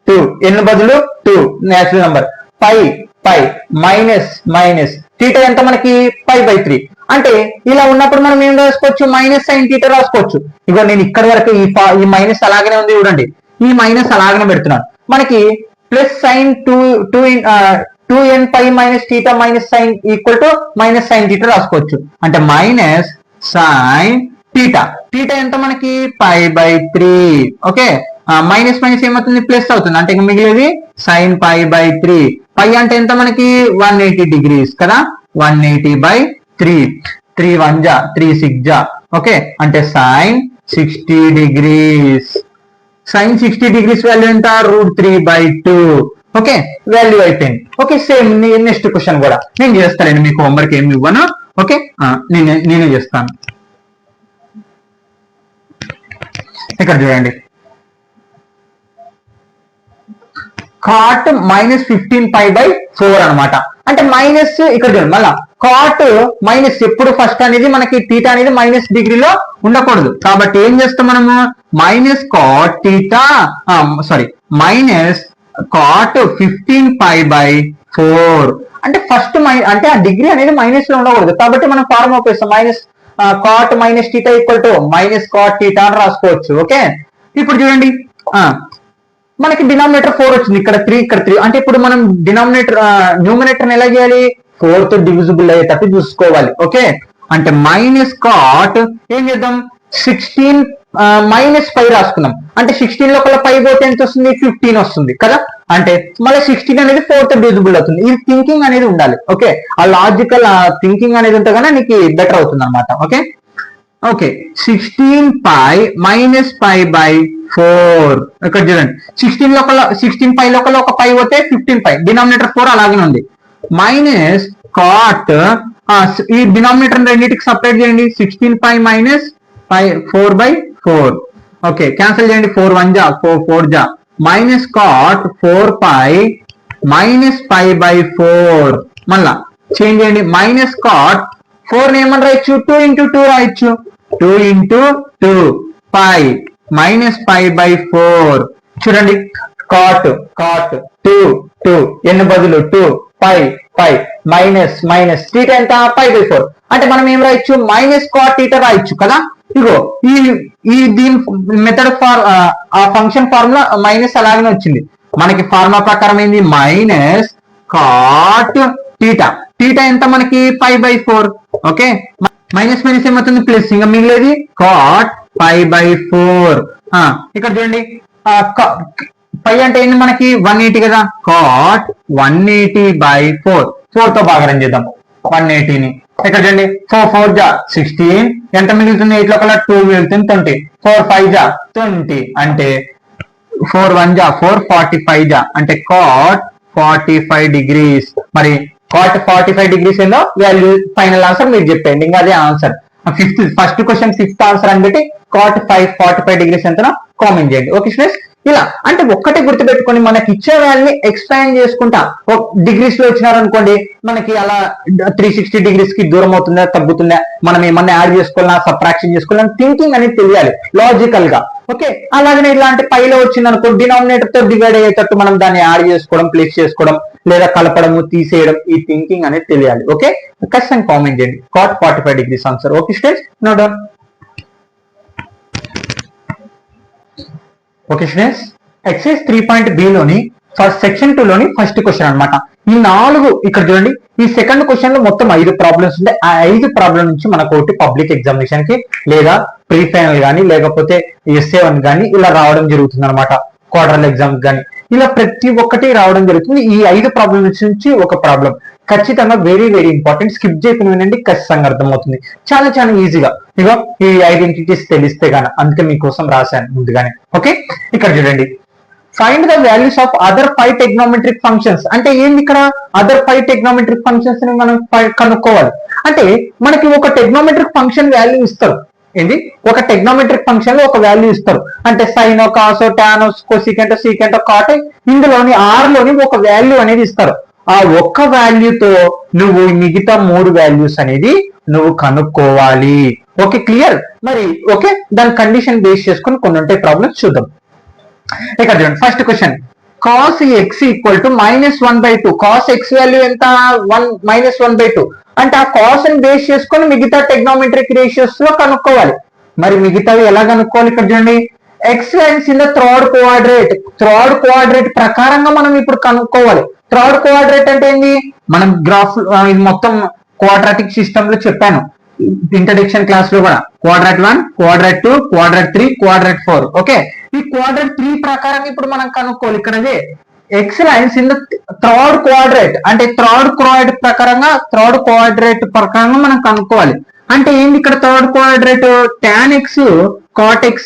S1: టూ ఎన్ బదులు టూ నేచురల్ నెంబర్ పై పై మైనస్ మైనస్ థీటా ఎంత మనకి π/3 అంటే ఇలా ఉన్నప్పుడు మనం ఏం రాసుకోవచ్చు మైనస్ సైన్ థీటా రాసుకోవచ్చు. ఇగో నేను ఇక్కడ వరకు ఈ మైనస్ అలాగనే ఉంది చూడండి, ఈ మైనస్ అలాగనే పెడుతున్నాను. మనకి plus sine two N pi minus theta minus sine equal to minus sine theta రాసుకోవచ్చు. అంటే మైనస్ సైన్ థీటా థీటా ఎంత మనకి π/3. ఓకే మైనస్ మైనస్ ఏమవుతుంది ప్లస్ అవుతుంది అంటే మిగిలేది సైన్ π/3. పై అంటే ఎంత మనకి 180 డిగ్రీస్ కదా 180/3 3 1 జా 3 6 జా ఓకే అంటే sine 60 degrees. Sine 60 degrees value ఎంత √3/2. ఓకే వాల్యూ అయిపోయింది. ఓకే సేమ్ నెక్స్ట్ క్వశ్చన్ కూడా నేను చేస్తాను, మీకు హోంవర్క్ ఏమి ఇవ్వను. ఓకే నేనే చేస్తాను. ఇక్కడ చూడండి కాట్ -15π/4 అనమాట. అంటే మైనస్ ఇక్కడ చూడండి మళ్ళా కాట్ మైనస్ ఎప్పుడు ఫస్ట్ అనేది మనకి థీటా అనేది మైనస్ డిగ్రీలో ఉండకూడదు. కాబట్టి ఏం చేస్తాం మనము minus cot theta minus cot 15π/4 అంటే ఫస్ట్ అంటే ఆ డిగ్రీ అనేది మైనస్ లో ఉండకూడదు. కాబట్టి మనం ఫార్ములా ఉపయోగిస్తాం minus cot minus theta equal to minus cot theta అని రాసుకోవచ్చు. ఓకే ఇప్పుడు చూడండి మనకి డినామినేటర్ 4 వచ్చింది, ఇక్కడ 3 ఇక్కడ 3 అంటే ఇప్పుడు మనం న్యూమినేటర్ ఎలా చేయాలి 4 తో డివిజిబుల్ అయ్యేటట్టు చూసుకోవాలి. ఓకే అంటే మైనస్ కాట్ ఏం చేద్దాం 16 మైనస్ 5 రాసుకుందాం. అంటే 16 లో పై పోతే ఎంత వస్తుంది 15 వస్తుంది కదా. అంటే మళ్ళీ 16 అనేది 4 తో డివిజిబుల్ అవుతుంది. ఈ థింకింగ్ అనేది ఉండాలి. ఓకే ఆ లాజికల్ థింకింగ్ అనేది ఉంటే కన్నా నీకు బెటర్ అవుతుంది అనమాట. ఓకే ఓకే 16π మైనస్ π/4 ఇక్కడ చూడండి 16 పై లోపల ఒక పై పోతే 15π డినామినేటర్ 4 అలాగే ఉంది. మైనస్ కాట్ ఈ డినామినేటర్ రెండింటికి సపరేట్ చేయండి 16π మైనస్ 4/4 ఓకే క్యాన్సిల్ చేయండి 4 1 జా 4 జా మైనస్ కాట్ 4π మైనస్ π/4 మళ్ళా చేంజ్ చేయండి మైనస్ కాట్ 4 ఏమని రాయొచ్చు 2 × 2 రాయొచ్చు 2 × 2 π మైనస్ π/4 చూడండి కాట్ 2 ఎన్ బదులు 2 π మైనస్ మైనస్ థీటా ఎంత π/4 అంటే మనం ఏం రాయొచ్చు మైనస్ కాట్ థీటా రాయొచ్చు కదా. ఇగో ఈ దీని మెథడ్ ఆ ఫంక్షన్ ఫార్ములా మైనస్ అలాగనే వచ్చింది. మనకి ఫార్ములా ప్రకారం ఏంది మైనస్ కాట్ థీటా థీటా ఎంత మనకి π/4 ఓకే మైనస్ మైనస్ ఏమవుతుంది ప్లస్ ఇంకా మిగిలేది కాట్ π/4. ఇక్కడ చూడండి పై అంటే ఏంటి మనకి 180 కదా కాట్ 180/4 4 తో భాగం చేద్దాం 180ని. ఇక్కడ చూడండి 4 4 జా 16 ఎంత మిగులుతుంది 8 లోపల 2 మిగులుతుంది 20 4 5 జా 20 అంటే 4 1 జా 4 45 జా అంటే కాట్ 45 డిగ్రీస్. మరి కాట్ 45 డిగ్రీస్ ఏందో వాల్యూ ఫైనల్ ఆన్సర్ మీరు చెప్పండి, ఇంకా అదే answer. First question 5th answer అని పెట్టి కాట్ 45 డిగ్రీస్ ఎంతనో కామెంట్ చేయండి. ఓకే స్టూడెంట్స్ ఇలా అంటే ఒక్కటే గుర్తుపెట్టుకొని మనకి ఇచ్చే వాల్యూని ఎక్స్పాండ్ చేసుకుంటా డిగ్రీస్ లో వచ్చినారనుకోండి మనకి అలా 360 డిగ్రీస్ కి దూరం అవుతుందా తగ్గుతుందా మనం ఏమన్నా యాడ్ చేసుకోవాలన్నా సబ్ట్రాక్షన్ చేసుకోవాలన్నా థింకింగ్ అనేది తెలియాలి లాజికల్ గా. ఓకే అలాగనే ఇలాంటి పైలో వచ్చింది అనుకో డినామినేటర్ తో డివైడ్ అయ్యేటట్టు మనం దాన్ని యాడ్ చేసుకోవడం ప్లేస్ చేసుకోవడం లేదా కలపడము తీసేయడం ఈ థింకింగ్ అనేది తెలియాలి. ఓకే ఖచ్చితంగా కామెంట్ చేయండి cot 45 degrees answer. Okay students no doubt. Okay students exercise 3.b లోని ఫస్ట్ సెక్షన్ 2 లోని ఫస్ట్ క్వశ్చన్ అనమాట. ఈ 4 ఇక్కడ చూడండి ఈ సెకండ్ క్వశ్చన్ లో మొత్తం 5 ప్రాబ్లమ్స్ ఉంటాయి. ఆ 5 ప్రాబ్లం నుంచి మనకు ఒకటి పబ్లిక్ ఎగ్జామినేషన్ కి లేదా ప్రీ ఫైనల్ కానీ లేకపోతే SA1 కానీ ఇలా రావడం జరుగుతుంది అనమాట. క్వార్టర్ల్ ఎగ్జామ్స్ కానీ ఇలా ప్రతి ఒక్కటి రావడం జరుగుతుంది. ఈ 5 ప్రాబ్లమ్స్ నుంచి ఒక ప్రాబ్లం ఖచ్చితంగా వెరీ వెరీ ఇంపార్టెంట్. స్కిప్ చేయకుండా వినండి ఖచ్చితంగా అర్థమవుతుంది చాలా చాలా ఈజీగా. ఇగో ఈ ఐడెంటిటీస్ తెలిస్తే గానీ అందుకే మీకోసం రాశాను ముందుగానే. ఓకే ఇక్కడ చూడండి find the values of other 5 trigonometric functions అంటే ఏంది ఇక్కడ అదర్ 5 ట్రిగ్నోమెట్రిక్ ఫంక్షన్స్ ని మనం కనుక్కోవాలి. అంటే మనకి ఒక ట్రిగ్నోమెట్రిక్ ఫంక్షన్ వాల్యూ ఇస్తారు. ఏంది ఒక ట్రిగ్నోమెట్రిక్ ఫంక్షన్ లో ఒక వాల్యూ ఇస్తారు అంటే సైనో కాసో టానో కోసికెంటో సీకెంటో కాట్ ఇందులోని R లోని ఒక వాల్యూ అనేది ఇస్తారు. ఆ ఒక్క వాల్యూతో నువ్వు మిగతా 3 వాల్యూస్ అనేది నువ్వు కనుక్కోవాలి. Okay clear. మరి ఓకే దాని కండిషన్ బేస్ చేసుకుని కొన్ని ఉంటాయి ప్రాబ్లమ్స్ చూద్దాం. ఇక్కడ చూడండి first question cos X equal to -1/2. Cos X value ఎంత? -1/2. అంటే ఆ కాస్ ని బేస్ చేసుకొని మిగతా టెగ్నోమెట్రిక్ రేషియోస్ లో కనుక్కోవాలి. మరి మిగతావి ఎలా కనుక్కోవాలి? ఇక్కడ చూడండి X lines in the third coordinate ప్రకారంగా మనం ఇప్పుడు కనుక్కోవాలి. థర్డ్ కోఆర్డినేట్ అంటే ఏంది? మనం గ్రాఫ్ ఇది మొత్తం క్వాడ్రాటిక్ సిస్టమ్ లో చెప్పాను ఇంట్రడక్షన్ క్లాస్ లో కూడా. క్వాడ్రాట్ 1, క్వాడ్రాట్ 2, క్వాడ్రాట్ 3, క్వాడ్రాట్ 4. ఓకే, ఈ క్వాడ్రాట్ 3 ప్రకారం ఇప్పుడు మనం కనుక్కోవాలి. ఇక్కడ X lines in the third coordinate అంటే థర్డ్ కోఆర్డినేట్ ప్రకారంగా మనం కనుక్కోవాలి. అంటే ఏంది ఇక్కడ third coordinate? tan x cot x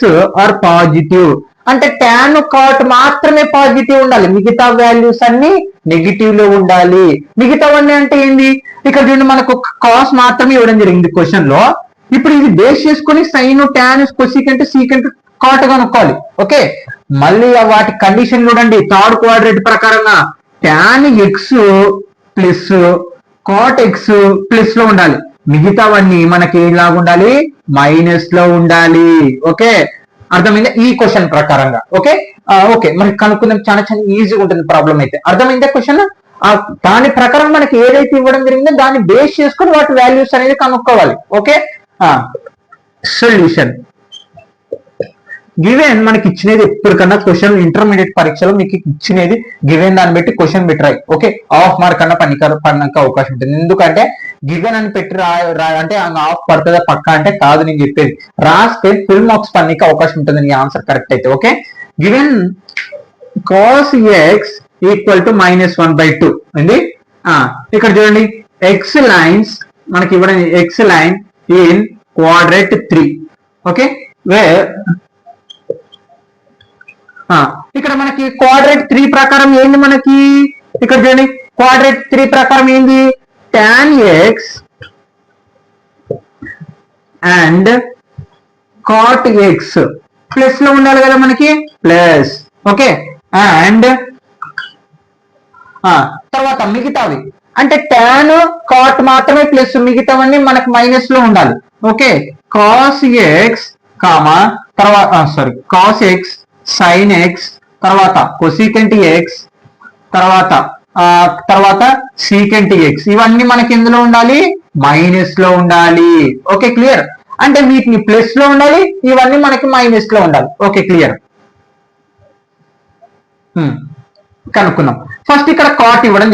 S1: are positive. అంటే tan cot మాత్రమే పాజిటివ్ ఉండాలి, మిగతా వాల్యూస్ అన్ని నెగిటివ్ లో ఉండాలి. మిగతావన్నీ అంటే ఏంది? ఇక్కడ చూడండి మనకు కాస్ మాత్రమే ఇవ్వడం జరిగింది క్వశ్చన్ లో. ఇప్పుడు ఇది బేస్ చేసుకుని sine, tan, cosecant, secant, cot కనుక్కోవాలి. ఓకే, మళ్ళీ వాటి కండిషన్ చూడండి. థర్డ్ కోఆర్డినేట్ ప్రకారంగా tan x plus cot x plus లో ఉండాలి, మిగతావన్నీ మనకి ఏలాగా ఉండాలి? మైనస్ లో ఉండాలి. ఓకే, అర్థమైందా? ఈ క్వశ్చన్ ప్రకారంగా. ఓకే ఓకే, మనకి కనుక్కుందాం. చాలా ఈజీగా ఉంటుంది ప్రాబ్లం అయితే. అర్థమైందా క్వశ్చన్? దాని ప్రకారం మనకి ఏదైతే ఇవ్వడం జరిగిందో దాన్ని బేస్ చేసుకుని వాటి వాల్యూస్ అనేది కనుక్కోవాలి. ఓకే, సొల్యూషన్ గివెన్ మనకి ఇచ్చినది ఎప్పటికన్నా క్వశ్చన్ ఇంటర్మీడియట్ పరీక్షలో మీకు ఇచ్చినది గివెన్ దాన్ని బట్టి క్వశ్చన్ పెట్టి రాయి. ఓకే, హాఫ్ మార్క్ అన్న పడడానికి అవకాశం ఉంటుంది. ఎందుకంటే గివెన్ అని పెట్టి అంటే హాఫ్ పడుతుందా పక్క అంటే కాదు నేను చెప్పేది. రాస్తే ఫుల్ మార్క్స్ పడడానికి అవకాశం ఉంటుంది నీ ఆన్సర్ కరెక్ట్ అయితే. Okay, given cos X equal to -1/2 ఉంది. ఇక్కడ చూడండి ఎక్స్ లైన్స్ మనకి ఇవ్వడం, ఎక్స్ లైన్ ఇన్ క్వాడ్రేట్ 3. ఓకే, ఇక్కడ మనకి క్వాడ్రేట్ 3 ప్రకారం ఏంది? మనకి ఇక్కడ చూడండి క్వాడ్రేట్ 3 ప్రకారం ఏంది? tan x and cot x plus లో ఉండాలి కదా మనకి, ప్లస్. ఓకే, అండ్ తర్వాత మిగతావి అంటే tan cot మాత్రమే ప్లస్, మిగతావన్నీ మనకి మైనస్ లో ఉండాలి. ఓకే, cos x తర్వాత cos x sin x తర్వాత cosecant x తర్వాత secant x, ఇవన్నీ మనకి ఎందులో ఉండాలి? మైనస్ లో ఉండాలి. Okay, clear? అంటే వీటిని ప్లస్ లో ఉండాలి, ఇవన్నీ మనకి మైనస్ లో ఉండాలి. Okay, clear? కనుక్కున్నాం. ఫస్ట్ ఇక్కడ కాస్ ఇవ్వడం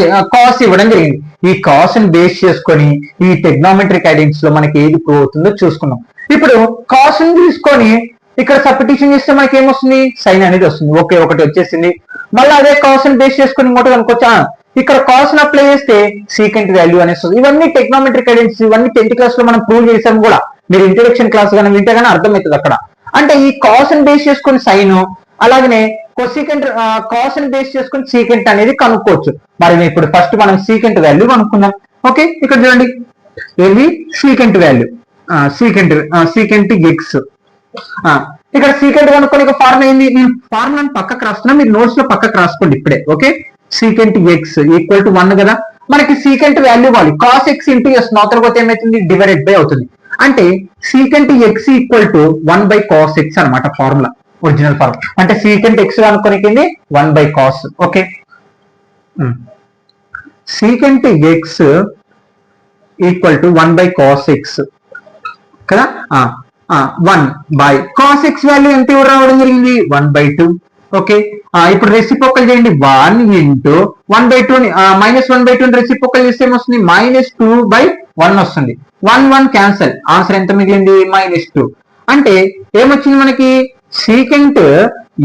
S1: జరిగింది. ఈ కాస్ ని బేస్ చేసుకొని ఈ టెగ్నోమెట్రిక్ ఐడెంటిటీస్ లో మనకి ఏది ప్రూవ్ అవుతుందో చూసుకున్నాం. ఇప్పుడు కాస్ ని తీసుకొని ఇక్కడ సబ్స్టిట్యూషన్ చేస్తే మనకి ఏమొస్తుంది? సైన్ అనేది వస్తుంది. ఓకే, ఒకటి వచ్చేసింది. మళ్ళీ అదే కాస్ ని బేస్ చేసుకుని ఇంకోటి కనుక్కోవచ్చా? ఇక్కడ కాస్ ని అప్లై చేస్తే సీకెంట్ వాల్యూ అనేది వస్తుంది. ఇవన్నీ టెగ్నోమెట్రిక్ ఐడెంటిటీస్, ఇవన్నీ 10th క్లాస్ లో మనం ప్రూవ్ చేసాం కూడా. మీరు ఇంట్రడక్షన్ క్లాస్ కానీ వింటే కానీ అర్థమవుతుంది అక్కడ. అంటే ఈ కాస్ ని బేస్ చేసుకుని సైన్, అలాగనే కొసీకెంట్ కాస్ ని బేస్ చేసుకుని సీకెంట్ అనేది కనుక్కోవచ్చు. మరి ఇప్పుడు ఫస్ట్ మనం సీకెంట్ వాల్యూ కనుక్కుందాం. ఓకే, ఇక్కడ చూడండి ఏది? Secant value, secant X. ఇక్కడ సీకెంట్ కనుక్కొని ఫార్ములా ఏంది? నేను ఫార్ములాని పక్కకు రాస్తున్నా, మీరు నోట్స్ లో పక్కకు రాసుకోండి ఇప్పుడే. Okay, secant X equal to 1 కదా. మనకి సీకెంట్ వాల్యూ కావాలి. కాస్ ఎక్స్ ఇంటూ ఎస్ నోతరపోతే ఏమవుతుంది? డివైడెడ్ బై అవుతుంది. అంటే secant X equal to 1/cos x అనమాట ఫార్ములా, ఒరిజినల్ ఫార్ములా. అంటే సీకెంట్ ఎక్స్ కనుక్కొనికింది 1/cos. Okay, secant X equal to 1/cos x కదా. 1/cos x వాల్యూ ఎంత రావడం జరిగింది? 1/2. ఓకే, ఇప్పుడు రెసిప్రోకల్ చేయండి. 1 ఇంటూ 1/2 -1/2 రెసిప్రోకల్ చేస్తే ఏమొస్తుంది? -2/1 వస్తుంది. 1 క్యాన్సల్, ఆన్సర్ ఎంత మిగిలింది? -2. అంటే ఏమొచ్చింది మనకి? సీకెంట్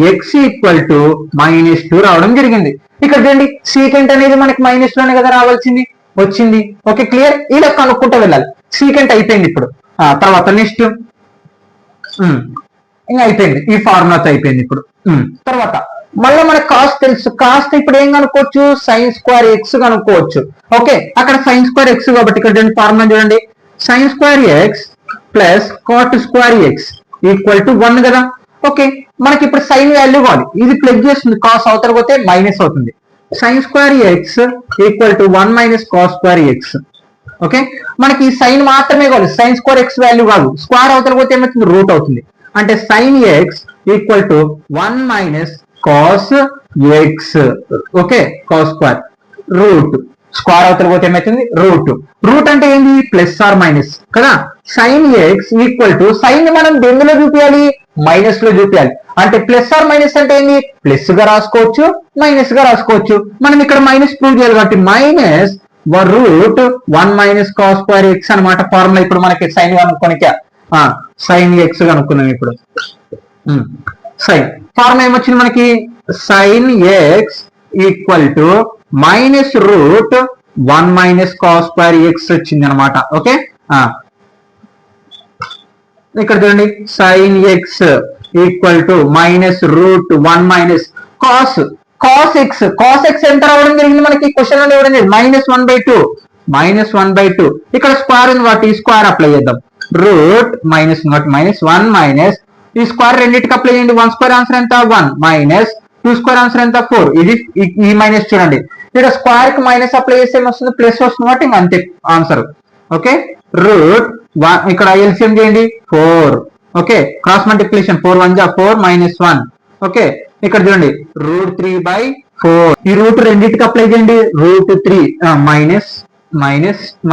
S1: ఎక్స్ ఈక్వల్ టు -2 రావడం జరిగింది. ఇక్కడ చూడండి సీకెంట్ అనేది మనకి మైనస్ లోనే కదా రావాల్సింది, వచ్చింది. Okay, clear? ఇలా కనుక్కుంటూ వెళ్ళాలి. సీకెంట్ అయిపోయింది. ఇప్పుడు తర్వాత నెక్స్ట్ ఇంకా అయిపోయింది, ఈ ఫార్ములాతో అయిపోయింది. ఇప్పుడు తర్వాత మళ్ళీ మనకు కాస్ట్ తెలుసు. కాస్ట్ ఇప్పుడు ఏం కనుక్కోవచ్చు? sin² x కనుక్కోవచ్చు. ఓకే, అక్కడ sin² x కాబట్టి ఇక్కడ చూడండి ఫార్ములా చూడండి, sin² x plus cot² x equal to 1 కదా. ఓకే, మనకి ఇప్పుడు సైన్ వాల్యూ కావాలి. ఇది ప్లగ్ చేస్తుంది, కాస్ అవతల పోతే మైనస్ అవుతుంది. sin² x equal to 1 - cos² x. Okay, మనకి సైన్ మాత్రమే కావాలి, sin² x వాల్యూ కాదు. స్క్వేర్ అవతల పోతే ఏమవుతుంది? రూట్ అవుతుంది. అంటే sin x equal to 1 - cos X, okay, cos square root square అవతల పోతే ఏమైతుంది రూట్. రూట్ అంటే ఏంటి ప్లస్ ఆర్ మైనస్ కదా. Sine X equal to sine మనం దేనిలో చూపించాలి మైనస్ లో చూపించాలి. అంటే ప్లస్ ఆర్ మైనస్ అంటే ఏంటి ప్లస్ గా రాసుకోవచ్చు మైనస్ గా రాసుకోవచ్చు. మనం ఇక్కడ మైనస్ ప్రూవ్ చేయాలి కాబట్టి minus root 1 minus cos square X అనమాట ఫార్ములా. ఇప్పుడు మనకి సైన్ కనుక్కోనిక సైన్ ఎక్స్ కనుక్కున్నాం. ఇప్పుడు సైన్ ఫార్ములా ఏమొచ్చింది మనకి sine X equal to minus root 1 minus cos square X వచ్చింది అనమాట. ఓకే, ఇక్కడ చూడండి sign X equal to minus root 1 minus cos X ఎంత రావడం జరిగింది మనకి క్వశ్చన్ లో ఇవ్వడం జరిగింది -1/2 ఇక్కడ స్క్వేర్ ఉంది వాటి స్క్వేర్ అప్లై చేద్దాం. రూట్ మైనస్ -1 మైనస్ ఈ స్క్వేర్ రెండింటికి అప్లై చేయండి. 1 స్క్వేర్ ఆన్సర్ ఎంత 1 మైనస్ 2 స్క్వేర్ ఆన్సర్ ఎంత 4. ఇది ఈ మైనస్ చూడండి ఇక్కడ స్క్వేర్ కి మైనస్ అప్లై చేస్తే ఏమొస్తుంది ప్లస్ వస్తుంది కాబట్టి ఇంకా అంతే ఆన్సర్. ఓకే, రూట్ ఇక్కడ ఎల్సిఎం చేయండి 4. ఓకే, క్రాస్ మల్టిప్లికేషన్ 4 1 జా 4 -1. ఓకే, ఇక్కడ చూడండి రూట్ 3/4 ఈ రూట్ రెండింటికి అప్లై చేయండి. రూట్ 3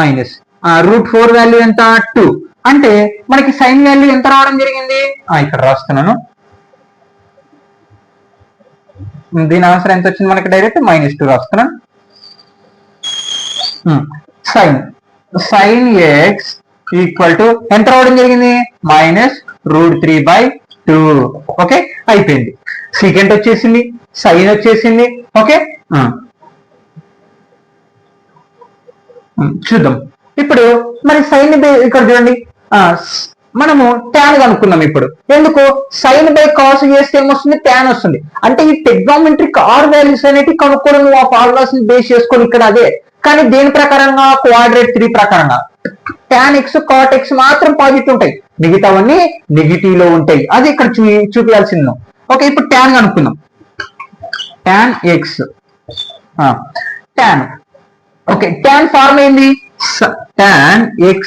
S1: మైనస్ రూట్ 4 వాల్యూ ఎంత 2. అంటే మనకి సైన్ వాల్యూ ఎంత రావడం జరిగింది ఇక్కడ రాస్తున్నాను. దీని ఆన్సర్ ఎంత వచ్చింది మనకి డైరెక్ట్ -2 రాస్తున్నాను. సైన్ ఎక్స్ ఈక్వల్ టు ఎంత రావడం జరిగింది -రూట్ 3/2. ఓకే, అయిపోయింది. సీకెంట్ వచ్చేసింది, సైన్ వచ్చేసింది. ఓకే, చూద్దాం ఇప్పుడు మరి సైన్ ఇక్కడ చూడండి మనము ట్యాన్ కనుక్కున్నాం. ఇప్పుడు ఎందుకు సైన్ బై కాస్ చేస్తే ఏమొస్తుంది ట్యాన్ వస్తుంది. అంటే ఈ ట్రిగ్నోమెట్రిక్ ఆర్ వాల్యూస్ అనేవి కనుక్కోవడం ఆ ఫార్ములాస్ బేస్ చేసుకొని ఇక్కడ అదే. కానీ దేని ప్రకారంగా క్వాడ్రేట్ 3 ప్రకారంగా tan x cot x మాత్రం పాజిటివ్ ఉంటాయి, మిగతావన్నీ నెగిటివ్ లో ఉంటాయి. అది ఇక్కడ చూపించాల్సింది. ఓకే, ఇప్పుడు tan కనుక్కుందాం. tan x tan okay tan form ఏంది tan x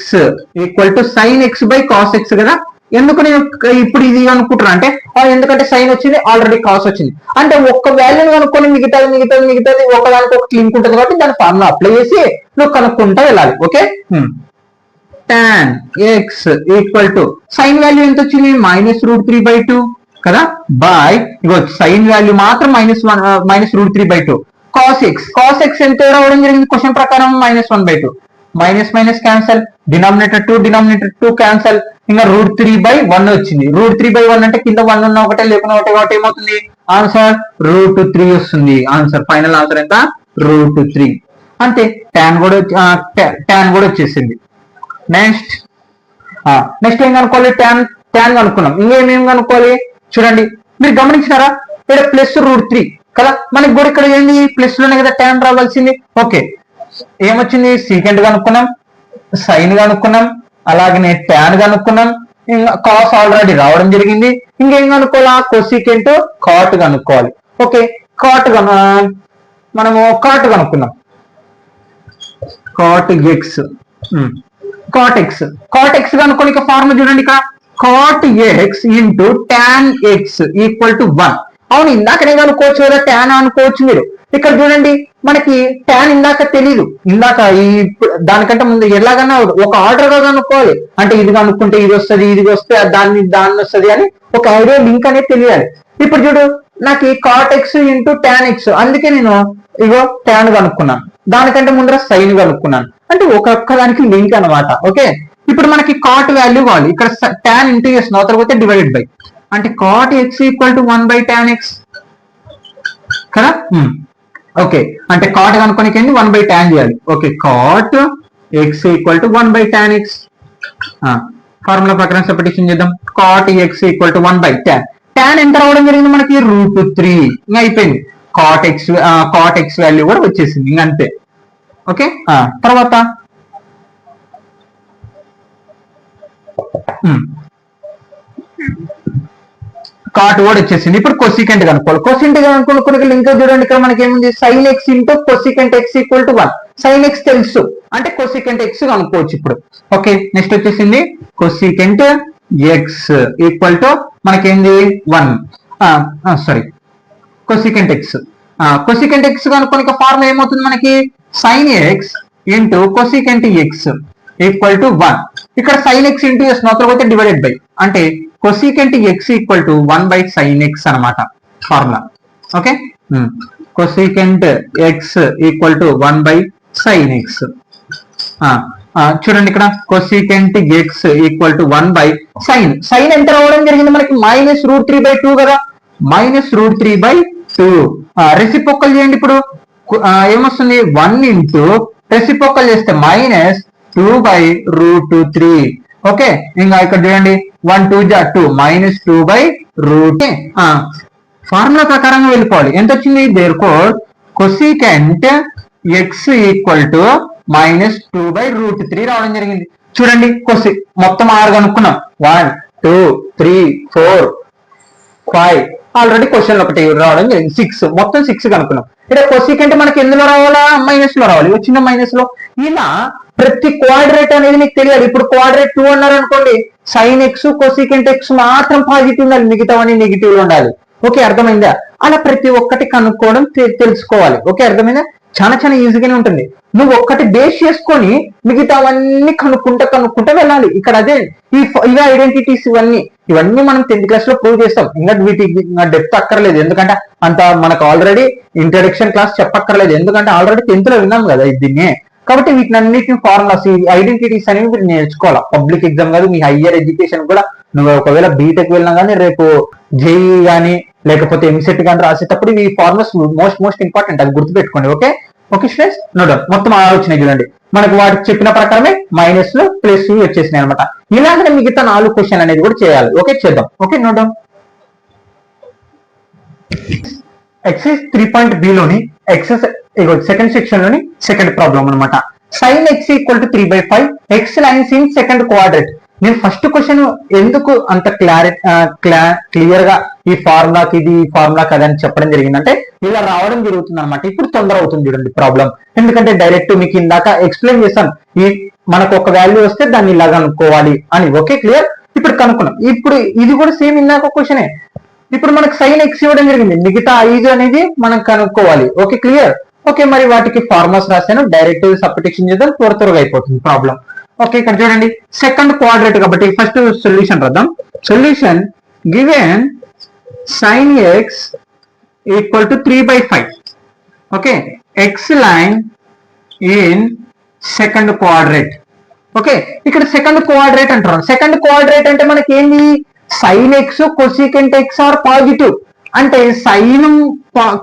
S1: equal to sin x by cos x కదా. ఎందుకు నేను ఇప్పుడు ఇది అనుకుంటున్నా అంటే ఎందుకంటే సైన్ వచ్చింది ఆల్రెడీ కాస్ వచ్చింది. అంటే ఒక్క వాల్యూని కనుక్కొని మిగతాది ఒకదానికి ఒక లింక్ ఉంటుంది కాబట్టి దాని ఫార్ములా అప్లై చేసి నువ్వు కనుక్కుంటా వెళ్ళాలి. Okay, tan x equal to sign value ఎంత వచ్చింది -రూట్ 3/2 కదా బై ఇగో సైన్ వాల్యూ మాత్రం -రూట్ 3/2 cos x ఎంత రావడం జరిగింది క్వశ్చన్ ప్రకారం -1/2 మైనస్ క్యాన్సల్ డినామినేటర్ 2 క్యాన్సల్ ఇంకా రూట్ 3/1 వచ్చింది. రూట్ 3/1 అంటే కింద 1 ఉన్న ఒకటే లేకున్నా ఒకటే కాబట్టి ఏమవుతుంది ఆన్సర్ రూట్ 3 వస్తుంది. ఆన్సర్ ఫైనల్ ఆన్సర్ ఎంత రూట్ 3. అంతే tan కూడా వచ్చేసింది. నెక్స్ట్ ఏం కనుక్కోవాలి tan కనుక్కున్నాం. ఇంకేమేం కనుక్కోవాలి చూడండి మీరు గమనించినారా ఇక్కడ ప్లస్ రూట్ 3 కదా మనకి కూడా ఇక్కడ ఏంది ప్లస్ లోనే కదా tan రావాల్సింది. ఓకే, ఏమొచ్చింది సీకెంట్ కనుక్కున్నాం, సైన్ కనుక్కున్నాం, అలాగనే tan కనుక్కున్నాం, ఇంకా కాస్ ఆల్రెడీ రావడం జరిగింది. ఇంకేం కనుక్కోవాలా కొసీకెంట్ కాట్ కనుక్కోవాలి. ఓకే, మనము కాట్ కనుక్కున్నాం. కాట్ x కనుక్కొని ఇక ఫార్ములా చూడండి ఇక్కడ cot x into tan x equal to 1. అవును ఇందాకనే కనుక్కోవచ్చు కదా tan అనుకోవచ్చు మీరు. ఇక్కడ చూడండి మనకి tan ఇందాక తెలీదు, ఇందాక ఈ దానికంటే ముందు ఎలాగన్నా ఒక ఆర్డర్ గా కనుక్కోవాలి. అంటే ఇది కనుక్కుంటే ఇది వస్తుంది, ఇది వస్తే దాన్ని వస్తుంది అని ఒక ఐడియా లింక్ అనేది తెలియాలి. ఇప్పుడు చూడు నాకు cot x into tan x, అందుకే నేను ఇగో tan కనుక్కున్నాను, దానికంటే ముందర సైన్ కనుక్కున్నాను. అంటే ఒక్కొక్క దానికి లింక్ అనమాట. ఓకే, ఇప్పుడు మనకి కాట్ వాల్యూ కావాలి. ఇక్కడ tan ఇంటూ ఎస్ నోతర పోతే డివైడెడ్ బై అంటే cot x equal to 1/tan x కదా. ఓకే, అంటే కాట్ కనుక్కోనికి 1/tan చేయాలి. Okay, cot x equal to 1/tan x. Formula ప్రకారం సబ్స్టిట్యూషన్ చేద్దాం. cot x equal to 1/tan. tan ఎంత రావడం జరిగింది మనకి రూట్ 3. ఇంకా అయిపోయింది, cot x వాల్యూ కూడా వచ్చేసింది ఇంకా అంతే. ఓకే, తర్వాత కాట్ కూడా వచ్చేసింది. ఇప్పుడు కొసికెంట్ కనుక్కోవాలి. కొసికెంట్ కనుక్కోవాలి లింక్ చూడండి ఇక్కడ మనకి ఏముంది sin x into cosecant x equal to 1. sin x తెలుసు అంటే కొసికెంట్ x కనుక్కోవచ్చు ఇప్పుడు. ఓకే, నెక్స్ట్ వచ్చేసింది కొసికెంట్ x ఈక్వల్ టు మనకేంది 1. Sorry cosecant x. Cosecant x కనుక్కొని ఫార్ములా ఏమవుతుంది మనకి, sine x into cosecant X equal to 1. ఇక్కడ సైన్ ఎక్స్ ఇంటూ ఎస్ నోతలు పోతే డివైడెడ్ బై, అంటే cosecant X equal to 1 by sine x అనమాట formula. Okay, cosecant X equal to 1 by sine X. చూడండి ఇక్కడ cosecant X equal to 1 by sine. Sine ఎంత రావడం జరిగింది మనకి, -√3/2 కదా, -√3/2. రెసిప్రోకల్ చేయండి. ఇప్పుడు ఏమొస్తుంది, 1 ఇంటూ రెసిప్రోకల్ చేస్తే -2/√3. ఓకే, ఇంకా ఇక్కడ చూడండి 1 2 2 -2/√. ఫార్ములా ప్రకారంగా వెళ్ళిపోవాలి. ఎంత వచ్చింది, therefore cosecant X equal to -2/√3 రావడం జరిగింది. చూడండి మొత్తం 6 కనుక్కున్నాం, 1 2 3 4 5. ఆల్రెడీ క్వశ్చన్ ఒకటి రావడం జరిగింది, 6, మొత్తం 6 కనుక్కున్నాం. ఇక్కడ కొసికెంట్ మనకి ఎందులో రావాలా, మైనస్ లో రావాలి, వచ్చిన మైనస్ లో. ఇలా ప్రతి క్వాడ్రేట్ అనేది నీకు తెలియాలి. ఇప్పుడు క్వాడ్రేట్ 2 అన్నారు అనుకోండి, సైన్ ఎక్స్ కొసికెంట్ ఎక్స్ మాత్రం పాజిటివ్ ఉండాలి, మిగతావన్నీ నెగిటివ్ ఉండాలి. ఓకే, అర్థమైందా? అలా ప్రతి ఒక్కటి కనుక్కోవడం తెలుసుకోవాలి. ఓకే, అర్థమైందా? చాలా చాలా ఈజీగానే ఉంటుంది. నువ్వు ఒక్కటి బేస్ చేసుకొని మిగతావన్నీ కనుక్కుంటా వెళ్ళాలి. ఇక్కడ అదే ఇవి ఐడెంటిటీస్, ఇవన్నీ మనం 10th క్లాస్ లో ప్రూవ్ చేస్తాం. ఇంకా వీటికి డెప్త్ అక్కర్లేదు, ఎందుకంటే అంత మనకు ఆల్రెడీ ఇంట్రడక్షన్ క్లాస్ చెప్పక్కర్లేదు, ఎందుకంటే ఆల్రెడీ 10th లో విన్నాం కదా దీన్ని. కాబట్టి వీటినన్నిటిని ఫార్ములాస్, ఐడెంటిటీస్ అనేవి మీరు నేర్చుకోవాలి. పబ్లిక్ ఎగ్జామ్ కాదు, మీ హయ్యర్ ఎడ్యుకేషన్ కూడా నువ్వు ఒకవేళ బీటెక్ వెళ్ళినా కానీ, రేపు జేఈ కానీ లేకపోతే ఎంసెట్ కానీ రాసేటప్పుడు ఈ ఫార్ములాస్ మోస్ట్ ఇంపార్టెంట్, అది గుర్తుపెట్టుకోండి. Okay okay students, note down. మొత్తం ఆలోచన చూడండి, మనకు వాటికి చెప్పిన ప్రకారమే మైనస్ లో ప్లస్ వచ్చేసినాయి అనమాట. ఇలాగనే మిగతా 4 క్వశ్చన్ అనేది కూడా చేయాలి. ఓకే, చేద్దాం. Okay, note down. Excise 3.b లోని సెకండ్ సెక్షన్ లోని సెకండ్ ప్రాబ్లం అనమాట. Sign X equal to 3/5 X lines in second క్వాడ్రేట్. నేను ఫస్ట్ క్వశ్చన్ ఎందుకు అంత క్లియర్ గా ఈ ఫార్ములాకి ఇది ఈ ఫార్ములా కదా అని చెప్పడం జరిగిందంటే, ఇలా రావడం జరుగుతుంది అనమాట. ఇప్పుడు తొందర అవుతుంది చూడండి ప్రాబ్లం, ఎందుకంటే డైరెక్ట్ మీకు ఇందాక ఎక్స్ప్లెయిన్ చేశాను, ఈ మనకు ఒక వాల్యూ వస్తే దాన్ని ఇలా కనుక్కోవాలి అని. Okay, clear. ఇప్పుడు కనుక్కున్నాం. ఇప్పుడు ఇది కూడా సేమ్ ఇందాక క్వశ్చనే. ఇప్పుడు మనకు సైన్ ఎక్స్ ఇవ్వడం జరిగింది, మిగతా 5 అనేది మనం కనుక్కోవాలి. Okay, clear. ఓకే, మరి వాటికి ఫార్ములాస్ రాశాను, డైరెక్ట్ సబ్స్టిట్యూషన్ చేద్దాం, త్వరగా అయిపోతుంది ప్రాబ్లం. ఓకే, ఇక్కడ చూడండి సెకండ్ క్వాడ్రేట్ కాబట్టి ఫస్ట్ సొల్యూషన్ రాద్దాం. Solution given sine X equal to 3/5. Okay, X line in second quadrant. Okay, ఇక్కడ సెకండ్ క్వాడ్రేట్ అంటారు. సెకండ్ క్వాడ్రేట్ అంటే మనకి ఏంది, sine X cosecant X are positive, అంటే సైన్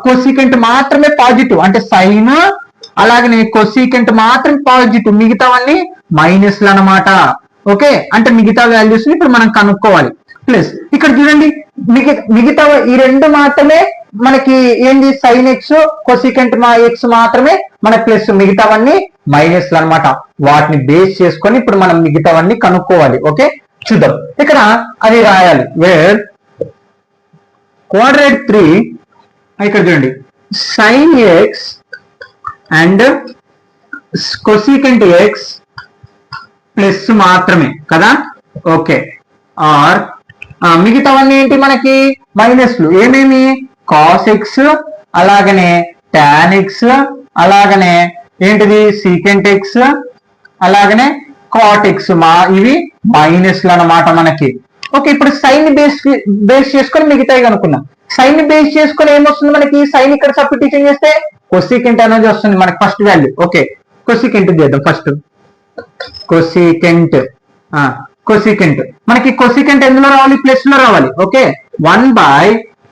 S1: కొసికెంట్ మాత్రమే పాజిటివ్, అంటే సైన్ అలాగనే కొసికెంట్ మాత్రం పాజిటివ్, మిగతావన్నీ మైనస్లు అనమాట. ఓకే, అంటే మిగతా వాల్యూస్ ని ఇప్పుడు మనం కనుక్కోవాలి. ప్లస్ ఇక్కడ చూడండి మిగతా ఈ 2 మాత్రమే మనకి ఏంది, సైన్ ఎక్స్ కొసికెంట్ ఎక్స్ మాత్రమే మన ప్లస్, మిగతావన్నీ మైనస్లు అనమాట. వాటిని బేస్ చేసుకొని ఇప్పుడు మనం మిగతావన్నీ కనుక్కోవాలి. ఓకే, చూద్దాం. ఇక్కడ అది రాయాలి, వేర్ క్వాడ్రేట్ 3. ఇక్కడ చూడండి sign X and cosecant X plus మాత్రమే కదా. ఓకే, ఆర్ మిగతావన్నీ ఏంటి మనకి మైనస్లు, ఏమేమి, కాస్ ఎక్స్ అలాగనే టాన్ ఎక్స్ అలాగనే ఏంటిది సీకెంట్ ఎక్స్ అలాగనే కాట్ ఎక్స్, ఇవి మైనస్లు అన్నమాట మనకి. ఓకే, ఇప్పుడు సైన్ బేస్ చేసుకొని మిగతాయి కనుక్కున్నాం. సైన్ బేస్ చేసుకొని ఏమొస్తుంది మనకి, సైన్ ఇక్కడ సబ్స్టిట్యూషన్ చేస్తే కొసికెంట్ అనేది వస్తుంది మనకి ఫస్ట్ వాల్యూ. ఓకే, కొసికెంట్ చేద్దాం ఫస్ట్. కొసికెంట్ మనకి కొసికెంట్ ఎందులో రావాలి, ప్లస్ లో రావాలి. ఓకే, 1 బై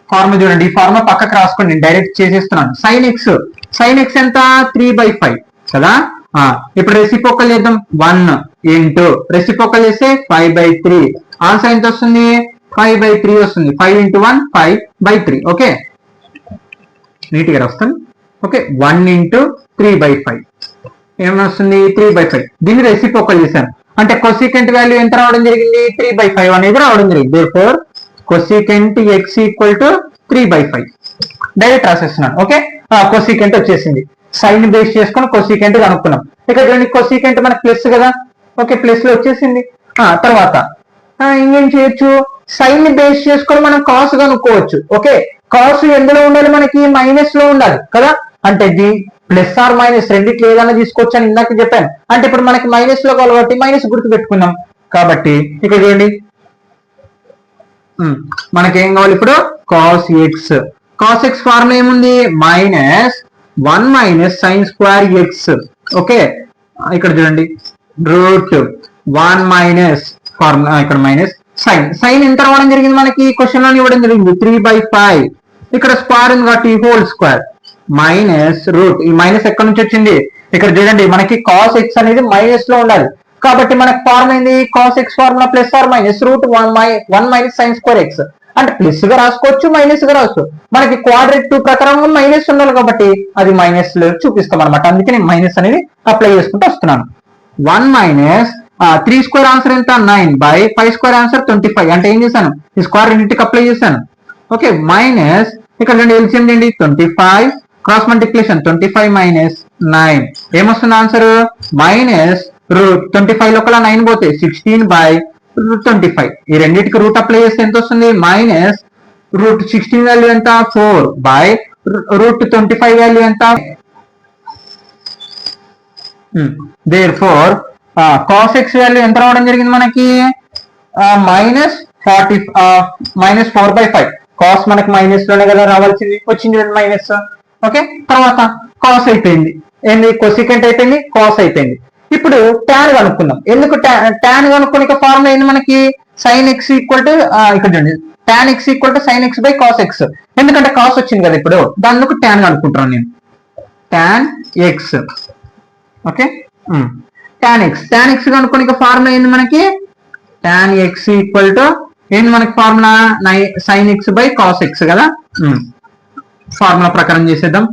S1: ఫార్ములా చూడండి, ఈ ఫార్ములా పక్కకు రాసుకోండి, నేను డైరెక్ట్ చేసేస్తున్నాను. సైన్ ఎక్స్ ఎంత, 3/5 కదా. ఇప్పుడు రెసిప్రోకల్ చేద్దాం, 1 ఇంటూ రెసిప్రోకల్ చేస్తే 5/3. ఆన్సర్ ఎంత వస్తుంది, 5/3 వస్తుంది. 5 into 1 5/3. ఓకే, నీట్ గా రాస్తాను. ఓకే, 1 into 3/5 ఏమొస్తుంది, 3/5. దీన్ని రెసిప్రోకల్ చేశాను, అంటే కొసికెంట్ వాల్యూ ఎంత రావడం జరిగింది, 3/5 అనేది రావడం జరిగింది. Therefore cosecant X equal to 3/5 direct రాసేస్తున్నాను. ఓకే, కొసికెంట్ వచ్చేసింది. సైన్ బేస్ చేసుకొని కొసికెంట్ కనుక్కున్నాం. ఇక్కడ చూడండి కొసికెంట్ మనకి ప్లస్ కదా. ఓకే, ప్లస్ లో వచ్చేసింది. తర్వాత ఇంకేం చేయొచ్చు, సైన్ ని బేస్ చేసుకొని మనం కాస్ కనుక్కోవచ్చు. ఓకే, కాస్ ఎందులో ఉండాలి మనకి? మైనస్ లో ఉండాలి కదా. అంటే ప్లస్ ఆర్ మైనస్ రెండిట్లో ఏదైనా తీసుకోవచ్చు అని ఇందాక చెప్పాను. అంటే ఇప్పుడు మనకి మైనస్ లో కావాలి కాబట్టి మైనస్ గుర్తు పెట్టుకుందాం. కాబట్టి ఇక్కడ చూడండి మనకేం కావాలి ఇప్పుడు? Cos x. Cos X formula ఏముంది? Minus 1 minus sine square x. Okay, ఇక్కడ చూడండి రూట్ 1 మైనస్ ఫార్ములా ఇక్కడ మైనస్ సైన్. సైన్ ఎంత రావడం జరిగింది మనకి? క్వశ్చన్ లో ఇవ్వడం జరిగింది 3/5. ఇక్కడ స్క్వేర్ ఉంది కాబట్టి హోల్ స్క్వేర్ మైనస్ రూట్. ఈ మైనస్ ఎక్కడి నుంచి వచ్చింది? ఇక్కడ చూడండి మనకి కాస్ ఎక్స్ అనేది మైనస్ లో ఉండాలి కాబట్టి మనకి ఫార్ములా ఏంది? Cos X formula plus or minus root 1 minus sine square X. అంటే ప్లస్ గా రాసుకోవచ్చు, మైనస్ గా రాసుకోవచ్చు. మనకి క్వాడ్రేట్ 2 ప్రకారంగా మైనస్ ఉండాలి కాబట్టి అది మైనస్ చూపిస్తాం అనమాట. అందుకే నేను మైనస్ అనేది అప్లై చేసుకుంటూ వస్తున్నాను. 1 మైనస్ 3 స్క్వేర్ ఆన్సర్ ఎంత? 9/5 స్క్వేర్ ఆన్సర్ 25. అంటే ఏం చేశాను? ఈ స్క్వేర్ రెండింటికి అప్లై చేశాను. ఓకే, మైనస్ ఇక్కడ రెండు ఎల్సిఎం ఏంటి? 25 క్రాస్ మల్టిప్లికేషన్ 25 మైనస్ 9 ఏమొస్తుంది ఆన్సర్? మైనస్ రూట్ 25 లో 9 పోతే 16/25. ఈ రెండింటికి రూట్ అప్లై చేస్తే ఎంత వస్తుంది? మైనస్ రూట్ 16 వాల్యూ ఎంత? 4/రూట్ 25 వాల్యూ ఎంత? దేర్ఫోర్ కాస్ ఎక్స్ వాల్యూ ఎంత రావడం జరిగింది మనకి? మైనస్ 4/5. కాస్ మనకి మైనస్ లోనే కదా రావాల్సింది, వచ్చింది మైనస్. ఓకే, తర్వాత కాస్ అయిపోయింది, ఏంది? కొసికెంట్ అయిపోయింది, కాస్ అయిపోయింది. ఇప్పుడు టాన్ కనుక్కుందాం. ఎందుకు టాన్ కనుక్కోనిక ఫార్ములా ఏంది మనకి? సైన్ ఎక్స్ ఈక్వల్ టు ఇక్కడ చూడండి tan x equal to sine x by cos x. ఎందుకంటే కాస్ వచ్చింది కదా ఇప్పుడు, దానికి టాన్ కనుక్కుంటున్నాను నేను. Tan x. Okay, tan x కనుక్కోనిక ఫార్ములా ఏంది మనకి? టాన్ ఎక్స్ ఈక్వల్ టు ఏంది మనకి formula? Sine x by cos x కదా. ఫార్ములా ప్రకారం చేసేద్దాం.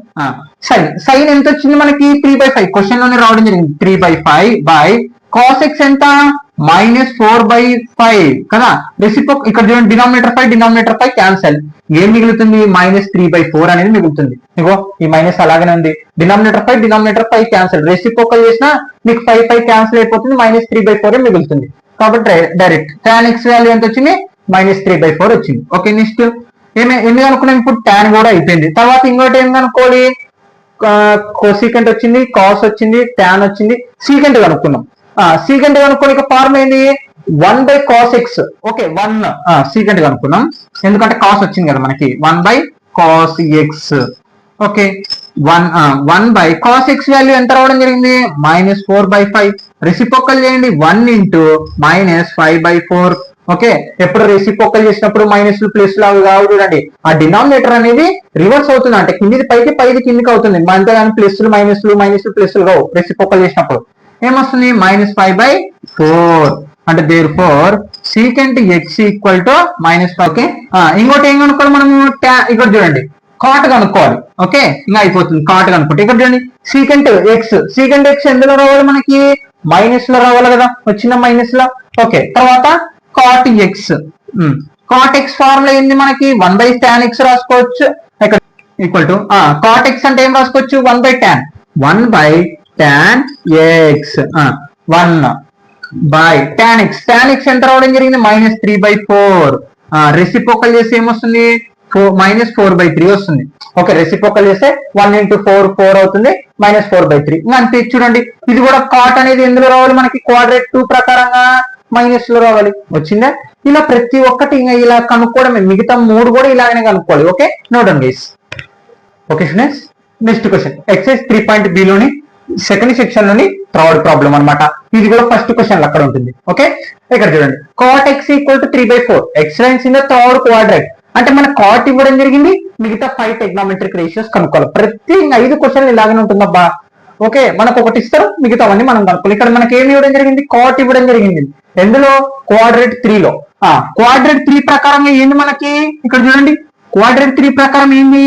S1: సైన్ ఎంత వచ్చింది మనకి? 3/5. క్వశ్చన్ లోనే రావడం జరిగింది. 3/5 బై కాస్ ఎక్స్ ఎంత? మైనస్ 4/5 కదా. రెసిప్రోక్ ఇక్కడ చూడండి డినామినేటర్ 5 క్యాన్సల్. ఏం మిగులుతుంది? మైనస్ 3/4 అనేది మిగులుతుంది. ఇగో ఈ మైనస్ అలాగనే ఉంది. Denominator 5 cancel. రెసిప్రోకల్ చేసినా మీకు 5 క్యాన్సల్ అయిపోతుంది, మైనస్ 3/4 మిగులుతుంది. కాబట్టి డైరెక్ట్ టాన్ ఎక్స్ వాల్యూ ఎంత వచ్చింది? మైనస్ 3/4 వచ్చింది. ఓకే, నెక్స్ట్ ఎన్ని కనుక్కున్నాం? ఇప్పుడు టాన్ కూడా అయిపోయింది. తర్వాత ఇంకోటి ఏం కనుక్కోవాలి? కోసికెంట్ వచ్చింది, కాస్ వచ్చింది, టాన్ వచ్చింది, సీకెంట్ కనుక్కున్నాం. సీకెంట్ కనుక్కోని ఫార్ములా ఏంది? 1/cos x. ఓకే, 1 సీకెంట్ కనుక్కున్నాం ఎందుకంటే కాస్ వచ్చింది కదా మనకి. 1/cos x. Okay, 1/cos x value ఎంత రావడం జరిగింది? మైనస్ 4/5. రెసిప్రోకల్ చేయండి 1 ఇంటూ మైనస్ 5/4. ఓకే, ఎప్పుడు రెసిప్రోకల్ చేసినప్పుడు మైనస్ ప్లస్ లాగా కావు చూడండి. ఆ డినామినేటర్ అనేది రివర్స్ అవుతుంది, అంటే కిందిది పైకి పైది కిందికి అవుతుంది. అంతేగాని ప్లస్లు మైనస్లు ప్లస్లు కావు. రెసిప్రోకల్ చేసినప్పుడు ఏమొస్తుంది? మైనస్ 5/4. అంటే therefore secant X equal to -5. ఓకే, ఇంకోటి ఏం కనుక్కోవాలి మనము? ఇక్కడ చూడండి కాట్ కనుక్కోవాలి. ఓకే, ఇంకా అయిపోతుంది కాట్ కనుక్కుంటే. ఇక్కడ చూడండి సీకెంట్ ఎక్స్ ఎందులో రావాలి మనకి? మైనస్ లో రావాలి కదా, వచ్చిన మైనస్ లో. ఓకే, తర్వాత cot X. Cot X formula ఏంది మనకి? 1/tan x రాసుకోవచ్చు. ఇక్కడ ఈక్వల్ టు కాట్ ఎక్స్ అంటే ఏం రాసుకోవచ్చు? 1/tan. 1/tan x 1/tan x. tan x ఎంత రావడం జరిగింది? మైనస్ 3/4. రెసిప్రోకల్ చేస్తే ఏమొస్తుంది? -4/3 వస్తుంది. ఓకే, రెసిప్రోకల్ చేస్తే 1 ఇంటూ 4 అవుతుంది, -4/3. ఇంకా అంతే. చూడండి ఇది కూడా కాట్ అనేది ఎందులో రావాలి మనకి? క్వాడ్రేట్ 2 ప్రకారంగా మైనస్ లో రావాలి. వచ్చిందా? ఇలా ప్రతి ఒక్కటి ఇంకా ఇలా కనుక్కోవడమే. మిగతా 3 కూడా ఇలాగనే కనుక్కోవాలి. Okay, note guys. Okay students, next question exercise 3.b లోని సెకండ్ సెక్షన్ లోని థర్డ్ ప్రాబ్లం అన్నమాట. ఇది కూడా ఫస్ట్ క్వశ్చన్ అక్కడ ఉంటుంది. ఓకే, ఇక్కడ చూడండి cot x equal to 3/4. X lines in the third quadrant. అంటే మన కాట్ ఇవ్వడం జరిగింది, మిగతా 5 ట్రిగ్నోమెట్రిక్ రేషియోస్ కనుక్కోవాలి. ప్రతి 5 క్వశ్చన్లు ఇలాగనే ఉంటుందబ్బా. ఓకే, మనకు ఒకటి ఇస్తారు, మిగతావన్నీ మనం కనుక్కోవాలి. ఇక్కడ మనకి ఏమి ఇవ్వడం జరిగింది? కాట్ ఇవ్వడం జరిగింది. ఎందులో? క్వాడ్రేట్ 3 లో. క్వాడ్రేట్ 3 ప్రకారంగా ఏంది మనకి? ఇక్కడ చూడండి క్వాడ్రేట్ 3 ప్రకారం ఏంది?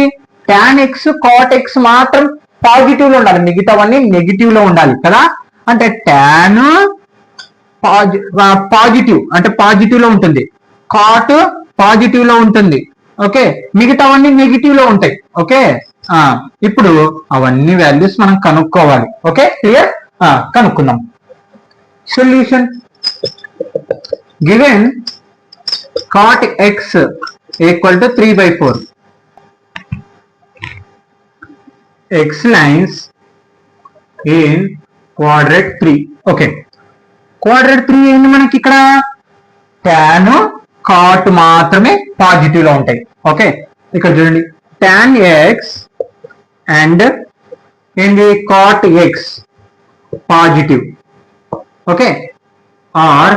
S1: tan x cot x మాత్రం పాజిటివ్ లో ఉండాలి, మిగతావన్నీ నెగిటివ్ లో ఉండాలి కదా. అంటే tan పాజిటివ్ అంటే పాజిటివ్ లో ఉంటుంది, కాట్ పాజిటివ్ లో ఉంటుంది. ఓకే, మిగతావన్నీ నెగిటివ్ లో ఉంటాయి. ఓకే, ఇప్పుడు అవన్నీ వాల్యూస్ మనం కనుక్కోవాలి. Okay, clear? కనుక్కుందాం. Solution given cot x equal to 3/4. x lines in quadrant 3. Okay, quadrant 3 ఏంటి మనకి ఇక్కడ tan cot మాత్రమే పాజిటివ్ లో ఉంటాయి. ఓకే, ఇక్కడ చూడండి tan x అండ్ ఏంటి cot x positive. Okay, or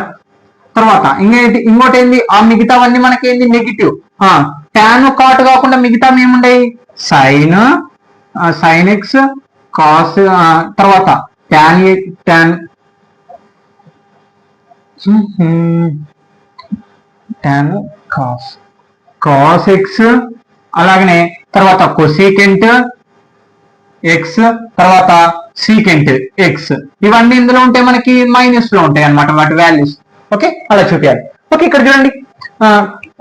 S1: తర్వాత ఇంకోటి ఏంది ఆ మిగతావన్నీ మనకి ఏంది నెగిటివ్. tan cot కాకుండా మిగతా ఏముండయి sin x cos తర్వాత tan cos x అలాగనే తర్వాత cosecant x తర్వాత secant x ఇవన్నీ ఇందులో ఉంటాయి మనకి మైనస్ లో ఉంటాయి అన్నమాట వాటి వాల్యూస్. ఓకే, అలా చూపించాలి. ఓకే, ఇక్కడ చూడండి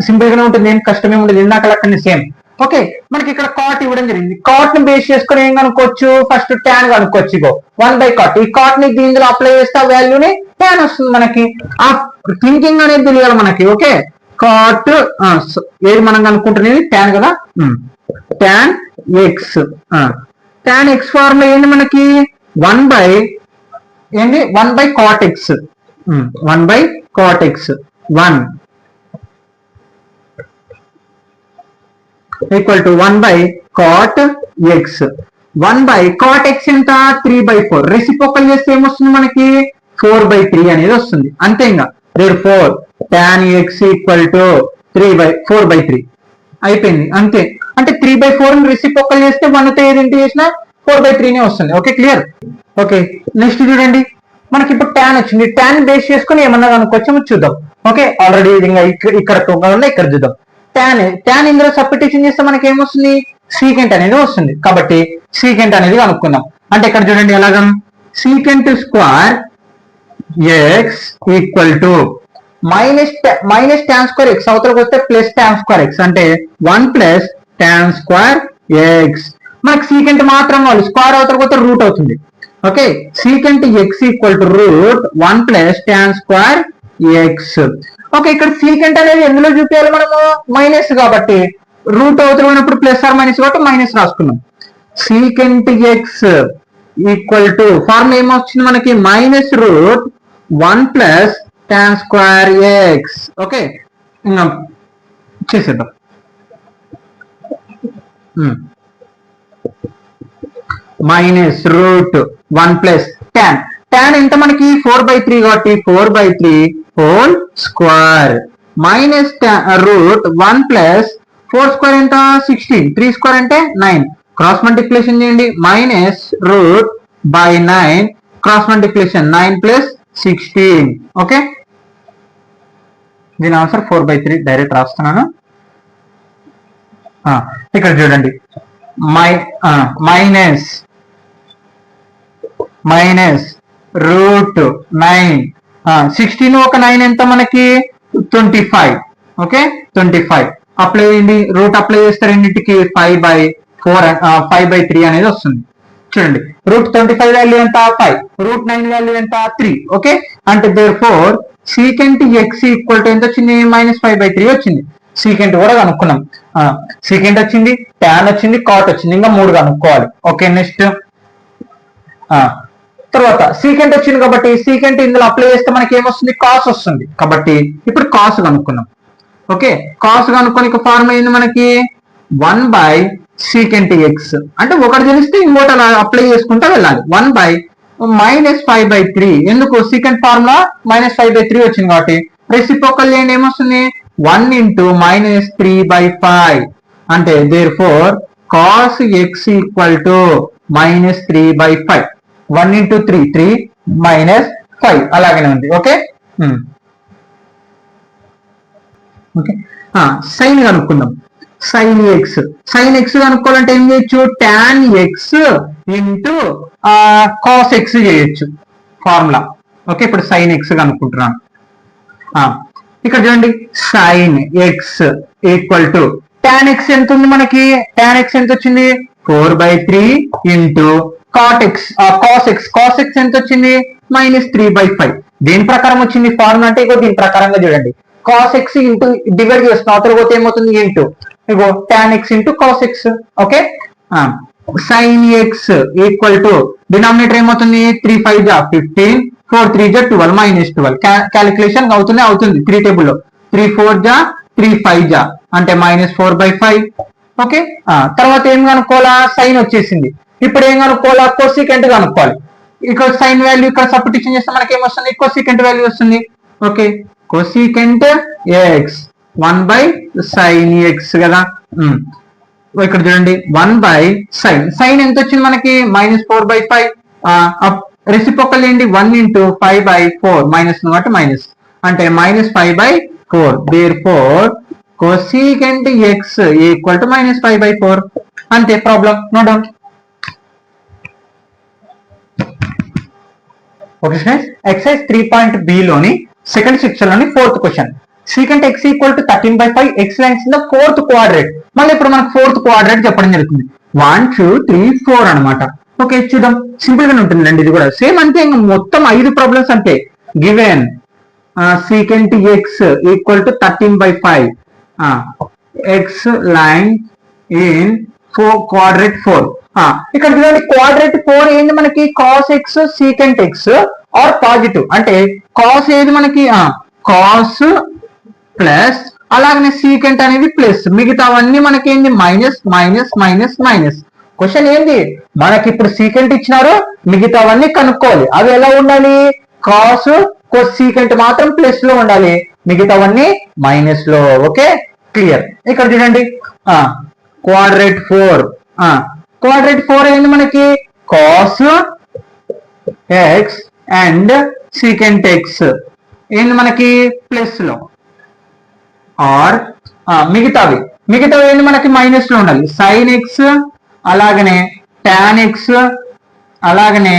S1: సింపుల్ గానే ఉంటుంది, ఏం కష్టమే ఉండదు, ఇందాక అక్కడ సేమ్. ఓకే, మనకి ఇక్కడ కాట్ ఇవ్వడం జరిగింది. కాట్ ని బేస్ చేసుకుని ఏం కనుక్కోవచ్చు, ఫస్ట్ tan కనుక్కోవచ్చు. ఇగో 1/cot, ఈ కాట్ ని దీనిలో అప్లై చేస్తే ఆ వాల్యూని tan వస్తుంది మనకి. ఆ థింకింగ్ అనేది తెలియాలి మనకి. ఓకే, కాట్ ఏది మనం కనుక్కుంటున్నది tan కదా, tan x. tan x formula ఏంటి మనకి 1/cot x, 1/cot x 1 equal to 1/cot x. 1/cot x ఎంత 3/4. రెసిప్రోకల్ చేస్తే ఏమొస్తుంది మనకి 4/3 అనేది వస్తుంది. అంతే, ఇంకా therefore tan x equal to 4/3 అయిపోయింది. అంతే, అంటే 3/4 రెసిప్రోకల్ చేస్తే 1 తో ఏది చేసినా 4/3 వస్తుంది. Okay, clear. ఓకే, నెక్స్ట్ చూడండి మనకి ఇప్పుడు tan వచ్చింది. tan బేస్ చేసుకుని ఏమన్నా కనుక్కొచ్చామో చూద్దాం. ఓకే, ఆల్రెడీ ఇక్కడ ఇక్కడ చూద్దాం. tan ఇందులో సబ్స్టిట్యూషన్ చేస్తే మనకి ఏమొస్తుంది secant అనేది వస్తుంది. కాబట్టి secant అనేది కనుక్కుందాం. అంటే ఇక్కడ చూడండి ఎలాగా secant square x equal to minus tan square x అవతలకు వస్తే ప్లస్ tan స్క్వేర్ x అంటే 1 ప్లస్ tan స్క్వేర్ x. మనకి secant మాత్రం వాళ్ళు స్క్వేర్ అవతలకు వస్తే రూట్ అవుతుంది. Okay, secant x equal to root 1 plus tan square x. Okay, ఇక్కడ secant అనేది ఎందులో చూపించాలి మనము మైనస్ కాబట్టి రూట్ అవుతున్నప్పుడు ప్లస్ ఆర్ మైనస్ కాబట్టి మైనస్ రాసుకున్నాం. secant x equal to formula ఏమొచ్చింది మనకి minus root 1 plus tan square x. Okay, ఇంకా చేసేద్దాం. మైనస్ రూట్ 1 ప్లస్ tan ఎంత మనకి 4/3 కాబట్టి 4/3 whole square minus root 1 plus 4 square ఎంత 16, 3 స్క్వేర్ అంటే 9. క్రాస్ మల్టిప్లికేషన్ చేయండి, minus root by 9 cross multiplication 9 plus 16. Okay, దీని ఆన్సర్ 4/3 డైరెక్ట్ రాస్తున్నాను. ఇక్కడ చూడండి మైనస్ రూట్ 9 16 ఒక 9 ఎంత మనకి 25. ఓకే, 25 అప్లై చేయండి, రూట్ అప్లై చేస్తే రెండింటికి 5/3 అనేది వస్తుంది. చూడండి రూట్ 25 వాల్యూ ఎంత 5, రూట్ 9 వాల్యూ ఎంత 3. ఓకే, అంటే therefore secant x equal to ఎంత వచ్చింది -5/3 వచ్చింది. secant కూడా కనుక్కున్నాం. secant వచ్చింది, tan వచ్చింది, cot వచ్చింది, ఇంకా 3 కనుక్కోవాలి. ఓకే, నెక్స్ట్ తర్వాత secant వచ్చింది కాబట్టి secant ఇందులో అప్లై చేస్తే మనకి ఏమొస్తుంది cos వస్తుంది. కాబట్టి ఇప్పుడు cos కనుక్కున్నాం. ఓకే, cos కనుక్కొని ఫార్ములా ఏంది మనకి 1/secant x. అంటే ఒకటి తెలిస్తే ఇంకోటి అలా అప్లై చేసుకుంటా వెళ్ళాలి. 1/-5/3 ఎందుకు secant ఫార్ములా -5/3 వచ్చింది కాబట్టి రెసిప్రోకల్ చేయండి, ఏమొస్తుంది 1 × -3/5 అంటే therefore cos x equal to -3/5. 1 × 3 3 -5 అలాగనే ఉంది. ఓకే, ఓకే, సైన్ కనుక్కుందాం. sin x కనుక్కోవాలంటే ఏం చేయొచ్చు tan x into cos x చేయొచ్చు ఫార్ములా. ఓకే, ఇప్పుడు sin x కనుక్కుంటున్నాను. ఇక్కడ చూడండి sin x equal to tan x ఎంత ఉంది మనకి, tan x ఎంత వచ్చింది 4/3 ఇంటూ cos x ఎంత వచ్చింది -3/5. దేని ప్రకారం వచ్చింది ఫార్ములా అంటే ఇగో దీని ప్రకారంగా చూడండి, cos x ఇంటూ డివైడ్ చేస్తున్నా అవతల పోతే ఏమవుతుంది into ego tan x into cos x. Okay, sin x equal to denominator ఏమవుతుంది 3 5 జా 15 4 3 జా 12 మైనస్ 12 క్యాలిక్యులేషన్ అవుతుంది 3 టేబుల్ లో 3 4 జా 3 5 జా అంటే -4/5. ఓకే, తర్వాత ఏం కనుక్కోవాలా సైన్ వచ్చేసింది. ఇప్పుడు ఏం కనుక్కోవాలా కోసికెంట్ కనుక్కోవాలి. ఇక్కడ సైన్ వాల్యూ ఇక్కడ సబ్స్టిట్యూషన్ చేస్తే మనకి ఏమొస్తుంది కోసికెంట్ వాల్యూ వస్తుంది. Okay, cosecant x 1/sin x కదా. ఇక్కడ చూడండి 1/sin సైన్ ఎంత వచ్చింది మనకి -4/5. రెసిప్రోకల్ ఏంటి 1 × 5/4 మైనస్ కాబట్టి మైనస్ అంటే -5/4. Therefore cosecant x equal to -5/4 అంతే. Problem no doubt. Okay students, exercise 3.b లోని సెకండ్ సెక్షన్ లోని 4th question. secant x equal to 13/5 x lines in the 4th quadrant. మళ్ళీ ఇప్పుడు మనకు 4th క్వాడ్రేట్ చెప్పడం జరుగుతుంది. 1 2 3 4 అనమాట. ఓకే చూద్దాం, సింపుల్ గానే ఉంటుందండి ఇది కూడా సేమ్ అంతే. ఇంకా మొత్తం 5 ప్రాబ్లమ్స్ అంతే. Given secant x equal to 13/5 x line in క్వాడ్రేట్ 4. ఇక్కడ చూడండి క్వాడ్రేట్ 4 ఏంది మనకి cos x secant x are positive అంటే cos ఏది మనకి cos ప్లస్ అలాగనే సీకెంట్ అనేది ప్లస్, మిగతావన్నీ మనకి ఏంది minus minus minus minus. Question ఏంది మనకి ఇప్పుడు సీకెంట్ ఇచ్చినారు, మిగతావన్నీ కనుక్కోవాలి. అవి ఎలా ఉండాలి కాస్ సీకెంట్ మాత్రం ప్లస్ లో ఉండాలి, మిగతావన్నీ మైనస్ లో. Okay clear. ఇక్కడ చూడండి క్వాడ్రేట్ 4. క్వాడ్రేట్ 4 ఏంది మనకి cos X and secant X ఏంది మనకి ప్లస్ లో ఆర్ మిగతావి ఏంటి మనకి మైనస్ లో ఉండాలి. సైన్ ఎక్స్ అలాగనే టాన్ ఎక్స్ అలాగనే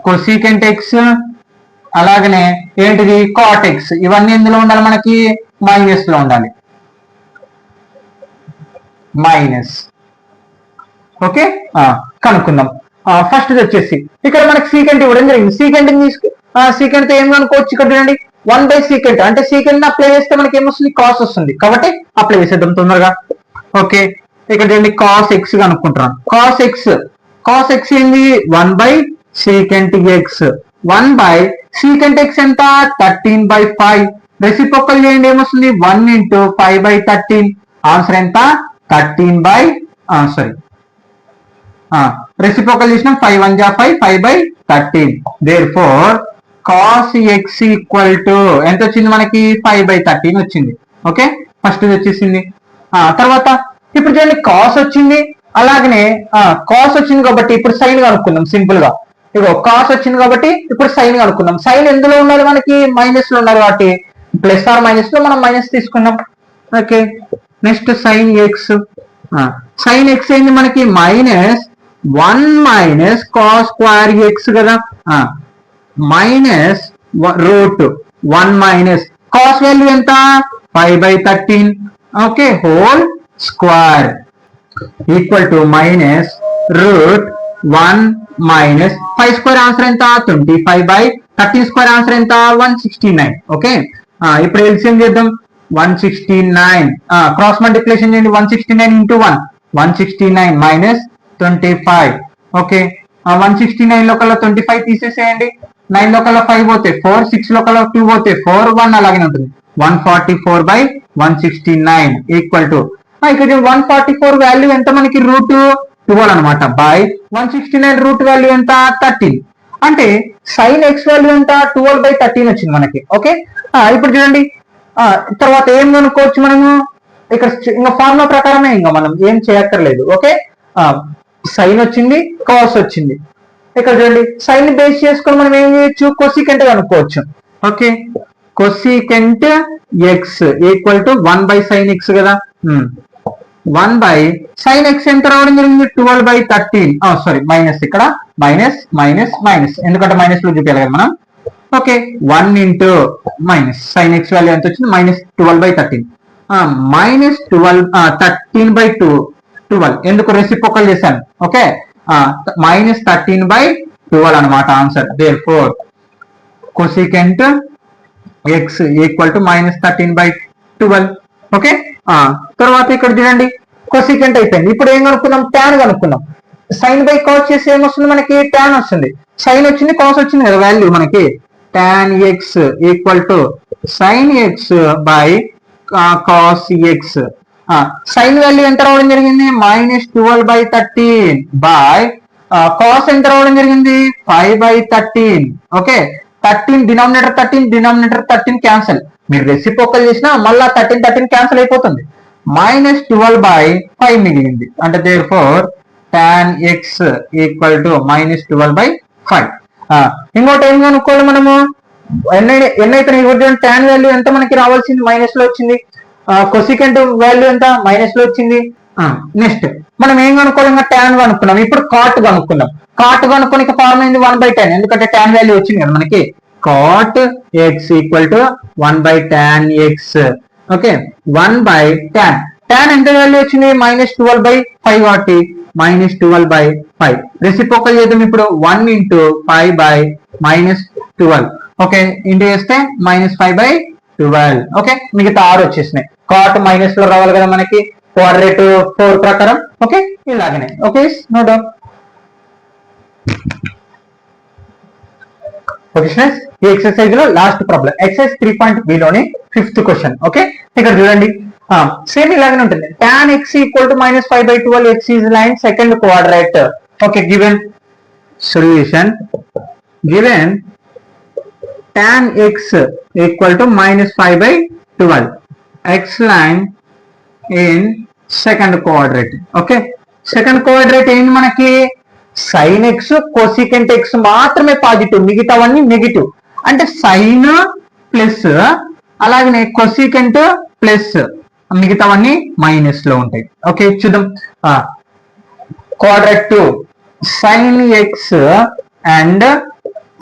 S1: కొసీకెంట్ ఎక్స్ అలాగనే ఏంటిది కాట్ ఎక్స్ ఇవన్నీ ఎందులో ఉండాలి మనకి మైనస్ లో ఉండాలి. మైనస్. ఓకే కనుక్కుందాం. ఫస్ట్ వచ్చేసి ఇక్కడ మనకి సీకెంట్ ఇవ్వడం జరిగింది. సీకెంట్ ఏం కనుక్కోవచ్చు ఇక్కడ చూడండి 1/secant అంటే సీకెంట్ అప్లై చేస్తే మనకి ఏమొస్తుంది కాస్ వస్తుంది కాబట్టి అప్లై చేసేద్దాం తొందరగా. ఓకే ఇక్కడ చూడండి కాస్ ఎక్స్ కనుక్కుంటున్నాను. కాస్ ఎక్స్ ఏంది 1/secant x. 1/secant x ఎంత 13/5. రెసిప్రోకల్ చేయండి ఏమొస్తుంది 1 × 5/13. ఆన్సర్ ఎంత 13 రెసిప్రోకల్ చేసిన 5 1 జా 5 5/13. Therefore cos x equal to ఎంత వచ్చింది మనకి 5/13 వచ్చింది. ఓకే ఫస్ట్ వచ్చేసింది. తర్వాత ఇప్పుడు చూడండి కాస్ వచ్చింది, అలాగనే కాస్ వచ్చింది కాబట్టి ఇప్పుడు సైన్ కనుక్కుందాం సింపుల్ గా. ఇగో కాస్ వచ్చింది కాబట్టి ఇప్పుడు సైన్ కనుక్కుందాం. సైన్ ఎందులో ఉండాలి మనకి మైనస్ లో ఉండాలి కాబట్టి ప్లస్ ఆర్ మైనస్ లో మనం మైనస్ తీసుకుందాం. Okay next sign X. Sign X ఏంది మనకి -1 - cos స్క్వేర్ ఎక్స్ కదా మైనస్ √1 - కాస్ వాల్యూ ఎంత 5/13. Okay whole square equal to -√1 - 5 square answer ఎంత 25/13 స్క్వేర్ ఆన్సర్ ఎంత 169. ఓకే ఇప్పుడు ఎల్సిఎం చేద్దాం 169. క్రాస్ మల్టిప్లికేషన్ చేయండి 169 × 1 169 - 25. ఓకే 169 లో కల్లా 25 తీసేసేయండి. 9 లో కల్లా 5 పోతే 4, 6 లో కల్లా 2 పోతే 4, 1 అలాగే ఉంటుంది. 144/169 ఈక్వల్ టు ఇక్కడ 144 వాల్యూ ఎంత మనకి √12 అనమాట బై 169 రూట్ వాల్యూ ఎంత 13. అంటే సైన్ ఎక్స్ వాల్యూ ఎంత 12/13 వచ్చింది మనకి. ఓకే ఇప్పుడు చూడండి తర్వాత ఏం కనుక్కోవచ్చు మనము ఇక్కడ ఇంకా ఫార్ములా ప్రకారమే ఇంకా మనం ఏం చేయక్కర్లేదు. ఓకే సైన్ వచ్చింది కాస్ వచ్చింది. ఇక్కడ చూడండి సైన్ ని బేస్ చేసుకొని మనం ఏం చేయొచ్చు కొసికెంట్ కనుక్కోవచ్చు. Okay cosecant X equal to 1/sin x కదా 1/sin x ఎంత రావడం జరిగింది 12/13. సారీ మైనస్ ఇక్కడ మైనస్ మైనస్ మైనస్ ఎందుకంటే మైనస్ లో చూపించాలి కదా మనం. ఓకే 1 × sin x వాల్యూ ఎంత వచ్చింది -12/13 -13/12 ఎందుకు రెసిప్రోకల్ చేశాను. ఓకే -13/12 అనమాట answer. Therefore cosecant x equal to -13/12. Okay తర్వాత ఇక్కడ చూడండి కొసికెంట్ అయిపోయింది. ఇప్పుడు ఏం కనుక్కుందాం tan కనుక్కుందాం. సైన్ బై కాస్ చేస్తే ఏమొస్తుంది మనకి tan వస్తుంది. సైన్ వచ్చింది కాస్ వచ్చింది కదా వాల్యూ మనకి tan x equal to sine x by cos X. Sign value ఎంత రావడం జరిగింది -12/13 బై కాస్ ఎంత రావడం జరిగింది 5/13. Okay 13 denominator 13 cancel. మీరు రెసిప్రోకల్ చేసినా మళ్ళా 13 క్యాన్సల్ అయిపోతుంది. -12/5 మిగిలింది. అంటే therefore tan x equal to -12/5. ఇంకోటి ఏం కనుక్కోవాలి మనము ఎన్నైతే tan వాల్యూ ఎంత మనకి రావాల్సింది మైనస్ లో వచ్చింది, కొసికెంట్ వాల్యూ ఎంత మైనస్ లో వచ్చింది. నెక్స్ట్ మనం ఏం కనుక్కోవాలి, ఇంకా tan కనుక్కున్నాం. ఇప్పుడు కాట్ కనుక్కుందాం. కాట్ కనుక్కొని ఫార్ములా ఏంది 1/10, ఎందుకంటే tan వాల్యూ వచ్చింది కదా మనకి. cot x equal to 1/tan x. Okay 1/tan. tan ఎంత వాల్యూ వచ్చింది -12/5 కాబట్టి -12/5. రెసిప్రోకల్ చేద్దాం ఇప్పుడు 1 × 5/-12. ఓకే ఇంటూ చేస్తే -5/12. ఓకే మిగతా 6 వచ్చేసినాయి. కాట్ మైనస్ లో రావాలి కదా మనకి క్వాడ్రేట్ 4 ప్రకారం. ఓకే ఇలాగనే. Okay no doubt. Okay students ఈ ఎక్సర్సైజ్ లో లాస్ట్ ప్రాబ్లం ఎక్సర్సైజ్ 3.b లోని 5th క్వశ్చన్. ఓకే ఇక్కడ చూడండి సేమ్ ఇలాగనే ఉంటుంది. tan x equal to -5/12 x is line second quadrant. Okay given solution given tan x equal to -5/12 x line in second quadrant. Okay second క్వాడ్రేట్ ఏంటి మనకి sine X cosecant X మాత్రమే positive, మిగతావన్నీ negative. అంటే sign plus అలాగనే cosecant plus మిగతావన్నీ minus లో ఉంటాయి. Okay చూద్దాం. క్వాడ్రేట్ 2 సైన్ ఎక్స్ అండ్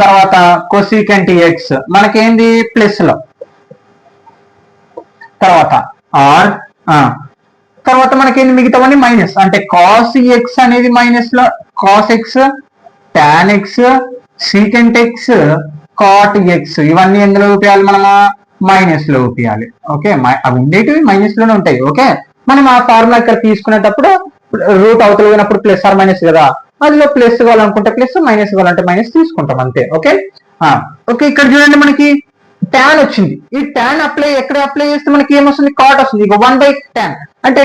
S1: తర్వాత కొసికెంట్ ఎక్స్ మనకేంది ప్లస్ లో, తర్వాత ఆర్ తర్వాత మనకేంది మిగతావన్నీ మైనస్. అంటే కాస్ ఎక్స్ అనేది మైనస్ లో, cos x tan x secant x cot x ఇవన్నీ ఎందులో చూపించాలి మనము మైనస్ లో చూపించాలి. ఓకే అవి ఉండేటివి మైనస్ లోనే ఉంటాయి. ఓకే మనం ఆ ఫార్ములా ఇక్కడ తీసుకునేటప్పుడు రూట్ అవతల పోయినప్పుడు ప్లస్ ఆర్ మైనస్ కదా, అందులో ప్లస్ కావాలనుకుంటే ప్లస్, మైనస్ కావాలంటే మైనస్ తీసుకుంటాం అంతే. ఓకే ఓకే ఇక్కడ చూడండి మనకి tan వచ్చింది. ఈ tan ఎక్కడ అప్లై చేస్తే మనకి ఏమొస్తుంది కాట్ వస్తుంది. ఇక 1/tan అంటే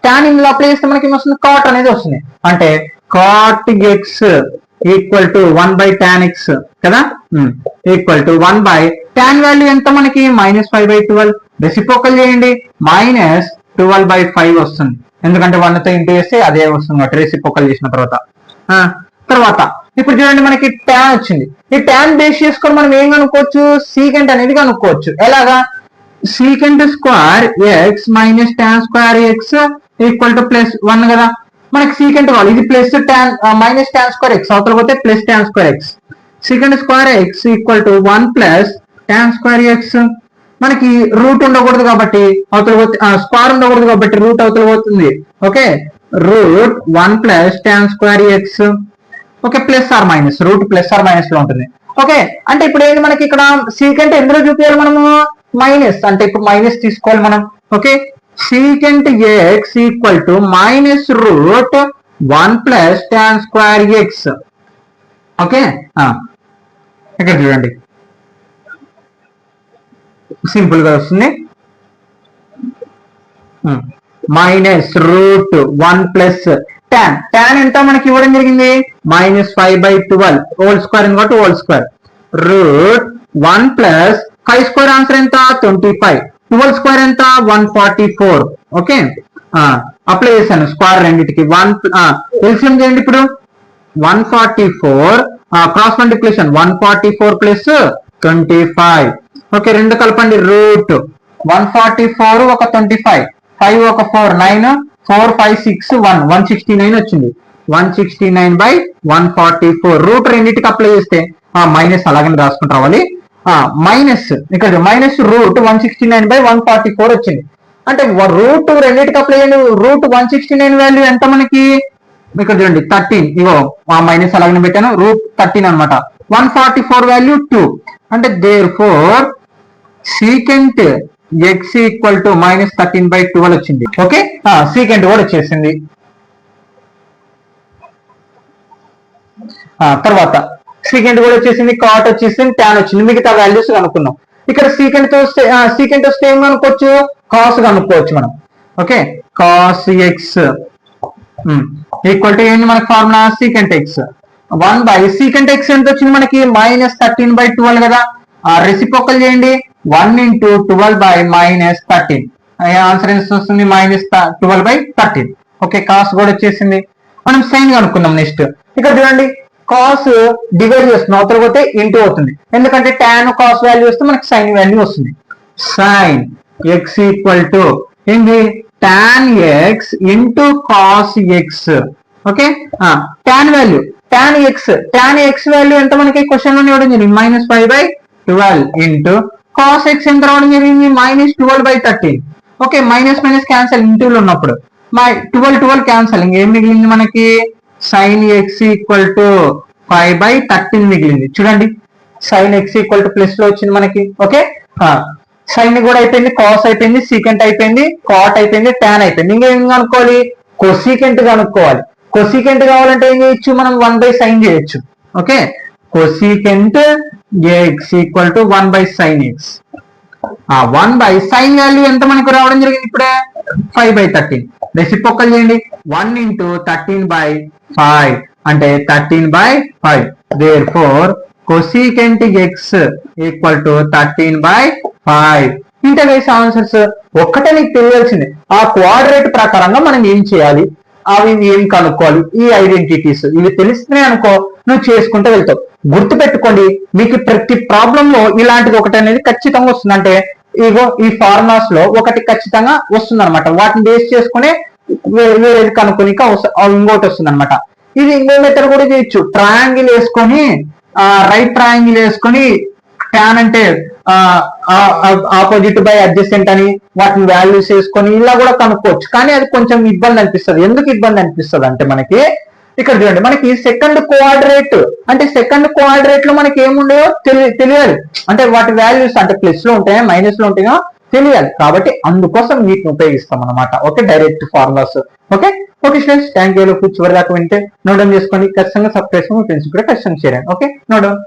S1: tan ఇందులో అప్లై చేస్తే మనకి ఏమొస్తుంది కాట్ అనేది వస్తుంది. అంటే cot x equal to 1/tan x కదా ఈక్వల్ టు 1/tan వాల్యూ ఎంత మనకి -5/12. రెసిప్రోకల్ చేయండి -12/5 వస్తుంది, ఎందుకంటే 1 తో ఇంటూ చేస్తే అదే వస్తుంది కాబట్టి రెసిప్రోకల్ చేసిన తర్వాత ఇప్పుడు చూడండి మనకి tan వచ్చింది. ఈ tan బేస్ చేసుకొని మనం ఏం కనుక్కోవచ్చు సీకెంట్ అనేది కనుక్కోవచ్చు. ఎలాగా secant square X minus tan square X equal to +1 కదా. మనకి సీకెంట్ కావాలి, ఇది plus minus tan square X అవతల పోతే plus tan square X. Secant square X equal to 1 + tan square X. మనకి రూట్ ఉండకూడదు కాబట్టి అవతల పోతే స్క్వేర్ ఉండకూడదు కాబట్టి రూట్ అవతల పోతుంది. Okay root 1 + tan square x. Okay plus or minus, root plus or minus లో ఉంటుంది. ఓకే అంటే ఇప్పుడు ఏంటి మనకి ఇక్కడ సీకెంట్ ఎందులో చూపించాలి మనము మైనస్, అంటే ఇప్పుడు మైనస్ తీసుకోవాలి మనం. Okay secant X equal to minus root 1 + tan square x. Okay ఇక్కడ చూడండి సింపుల్ గా వస్తుంది మైనస్ రూట్ 1 + tan ఎంత మనకి ఇవ్వడం జరిగింది -5/12 హోల్ స్క్వేర్ కాబట్టి whole square root 1 + 5 square answer ఎంత 25, 12 స్క్వేర్ ఎంత 144. ఓకే అప్లై చేశాను స్క్వేర్ రెండింటికి. 1 ఎల్సిఎం చేయండి ఇప్పుడు 144 క్రాస్ మల్టిప్లికేషన్ 144 + 25. ఓకే రెండు కలపండి రూట్ 144 ఒక 25 5 ఒక 4 9 4 5 6 1 169 వచ్చింది. 169/144 రూట్ రెండింటికి అప్లై చేస్తే మైనస్ అలాగని రాసుకుంటూ రావాలి. మైనస్ ఇక్కడ మైనస్ రూట్ 169/144 వచ్చింది. అంటే రూట్ రెండింటికి అప్లై చేయండి. రూట్ 169 వాల్యూ ఎంత మనకి ఇక్కడ చూడండి 13, ఇగో మైనస్ అలాగనే పెట్టాను రూట్ 13 అనమాట. 144 వాల్యూ 2 అంటే therefore secant X equal to -13/12 వచ్చింది. ఓకే సీకెంట్ కూడా వచ్చేసింది. తర్వాత సీకెంట్ కూడా వచ్చేసింది, కాట్ వచ్చేసింది, ట్యాన్ వచ్చింది, మిగతా వాల్యూస్ కనుక్కున్నాం. ఇక్కడ సీకెంట్ వస్తే ఏం కనుక్కోవచ్చు, కాస్ కనుక్కోవచ్చు మనం. Okay, cos X equal to ఏంటి మనకి formula, secant X 1 secant X ఎంత వచ్చింది మనకి -13/12 కదా. రెసిప్రోకల్ చేయండి, 1 × 12/-13 ఆన్సర్ ఎంత వస్తుంది, -12/13. ఓకే, కాస్ కూడా వచ్చేసింది. మనం సైన్ కనుక్కుందాం నెక్స్ట్. ఇక్కడ చూడండి, కాస్ డివైడ్ చేస్తున్నాం, అవతల పోతే ఇంటూ అవుతుంది, ఎందుకంటే టాన్ కాస్ వాల్యూ వస్తే మనకి సైన్ వాల్యూ వస్తుంది. సైన్ ఎక్స్ ఈక్వల్ టు ఏంటి, tan X into cos X. Okay, tan value tan X value ఎంత మనకి క్వశ్చన్ లో ఇవ్వడం జరిగింది, -5/12 ఇంటూ కాస్ ఎక్స్ ఎంత రావడం జరిగింది, -12/13. ఓకే, మైనస్ క్యాన్సల్ ఇంటూలో ఉన్నప్పుడు 12 క్యాన్సల్, ఇంకేం మిగిలింది మనకి, సైన్ ఎక్స్ ఈక్వల్ టు 5/13 మిగిలింది. చూడండి, sign X equal to plus లో వచ్చింది మనకి. ఓకే, సైన్ కూడా అయిపోయింది, కాస్ అయిపోయింది, సీకెంట్ అయిపోయింది, కాట్ అయిపోయింది, టాన్ అయిపోయింది. ఇంకేం కనుక్కోవాలి, కొసీకెంట్ కనుక్కోవాలి. కొసీకెంట్ కావాలంటే ఏం చేయొచ్చు, మనం 1/sin చేయొచ్చు. Okay, cosecant X equal to 1/sin x. 1/sin value ఎంత మనకు రావడం జరిగింది ఇప్పుడే, 5/13. రెసిప్రోకల్ చేయండి, 1 × 13/5 అంటే 13/5. therefore cosecant x equal to 13/5. ఇంత వేసే ఆన్సర్స్ ఒక్కటే నీకు తెలియాల్సిందే, ఆ కోఆర్డినేట్ ప్రకారంగా మనం ఏం చేయాలి, అవి ఏం కనుక్కోవాలి, ఈ ఐడెంటిటీస్ ఇవి తెలిస్తేనే అనుకో నువ్వు చేసుకుంటూ వెళ్తావు. గుర్తు పెట్టుకోండి, మీకు ప్రతి ప్రాబ్లం లో ఇలాంటిది ఒకటి అనేది ఖచ్చితంగా వస్తుంది. అంటే ఇగో ఈ ఫార్ములాస్ లో ఒకటి ఖచ్చితంగా వస్తుంది అనమాట. వాటిని బేస్ చేసుకునే వేరేది కనుక్కొని ఇంకోటి వస్తుంది అనమాట. ఇది ఇంకో మెథడ్ కూడా చేయొచ్చు, ట్రయాంగిల్ వేసుకొని రైట్ ట్రయాంగిల్ వేసుకొని ట్యాన్ అంటే ఆపోజిట్ బై అడ్జసెంట్ అని వాటిని వాల్యూస్ వేసుకొని ఇలా కూడా కనుక్కోవచ్చు. కానీ అది కొంచెం ఇబ్బంది అనిపిస్తుంది. ఎందుకు ఇబ్బంది అనిపిస్తుంది అంటే మనకి ఇక్కడ చూడండి, మనకి సెకండ్ కోఆర్డినేట్ అంటే సెకండ్ కోఆర్డినేట్ లో మనకి ఏముండేవో తెలియాలి. అంటే వాటి వాల్యూస్ అంటే ప్లస్ లో ఉంటాయా మైనస్ లో ఉంటాయో తెలియాలి. కాబట్టి అందుకోసం వీటిని ఉపయోగిస్తాం అనమాట. Okay, direct formulas. Okay students, thank you. చివరి దాకా వింటే నోట్ డౌన్ చేసుకోండి, ఖచ్చితంగా సబ్స్క్రైబ్ ఫ్రెండ్స్ కూడా ఖచ్చితంగా చేయండి. Okay, note down.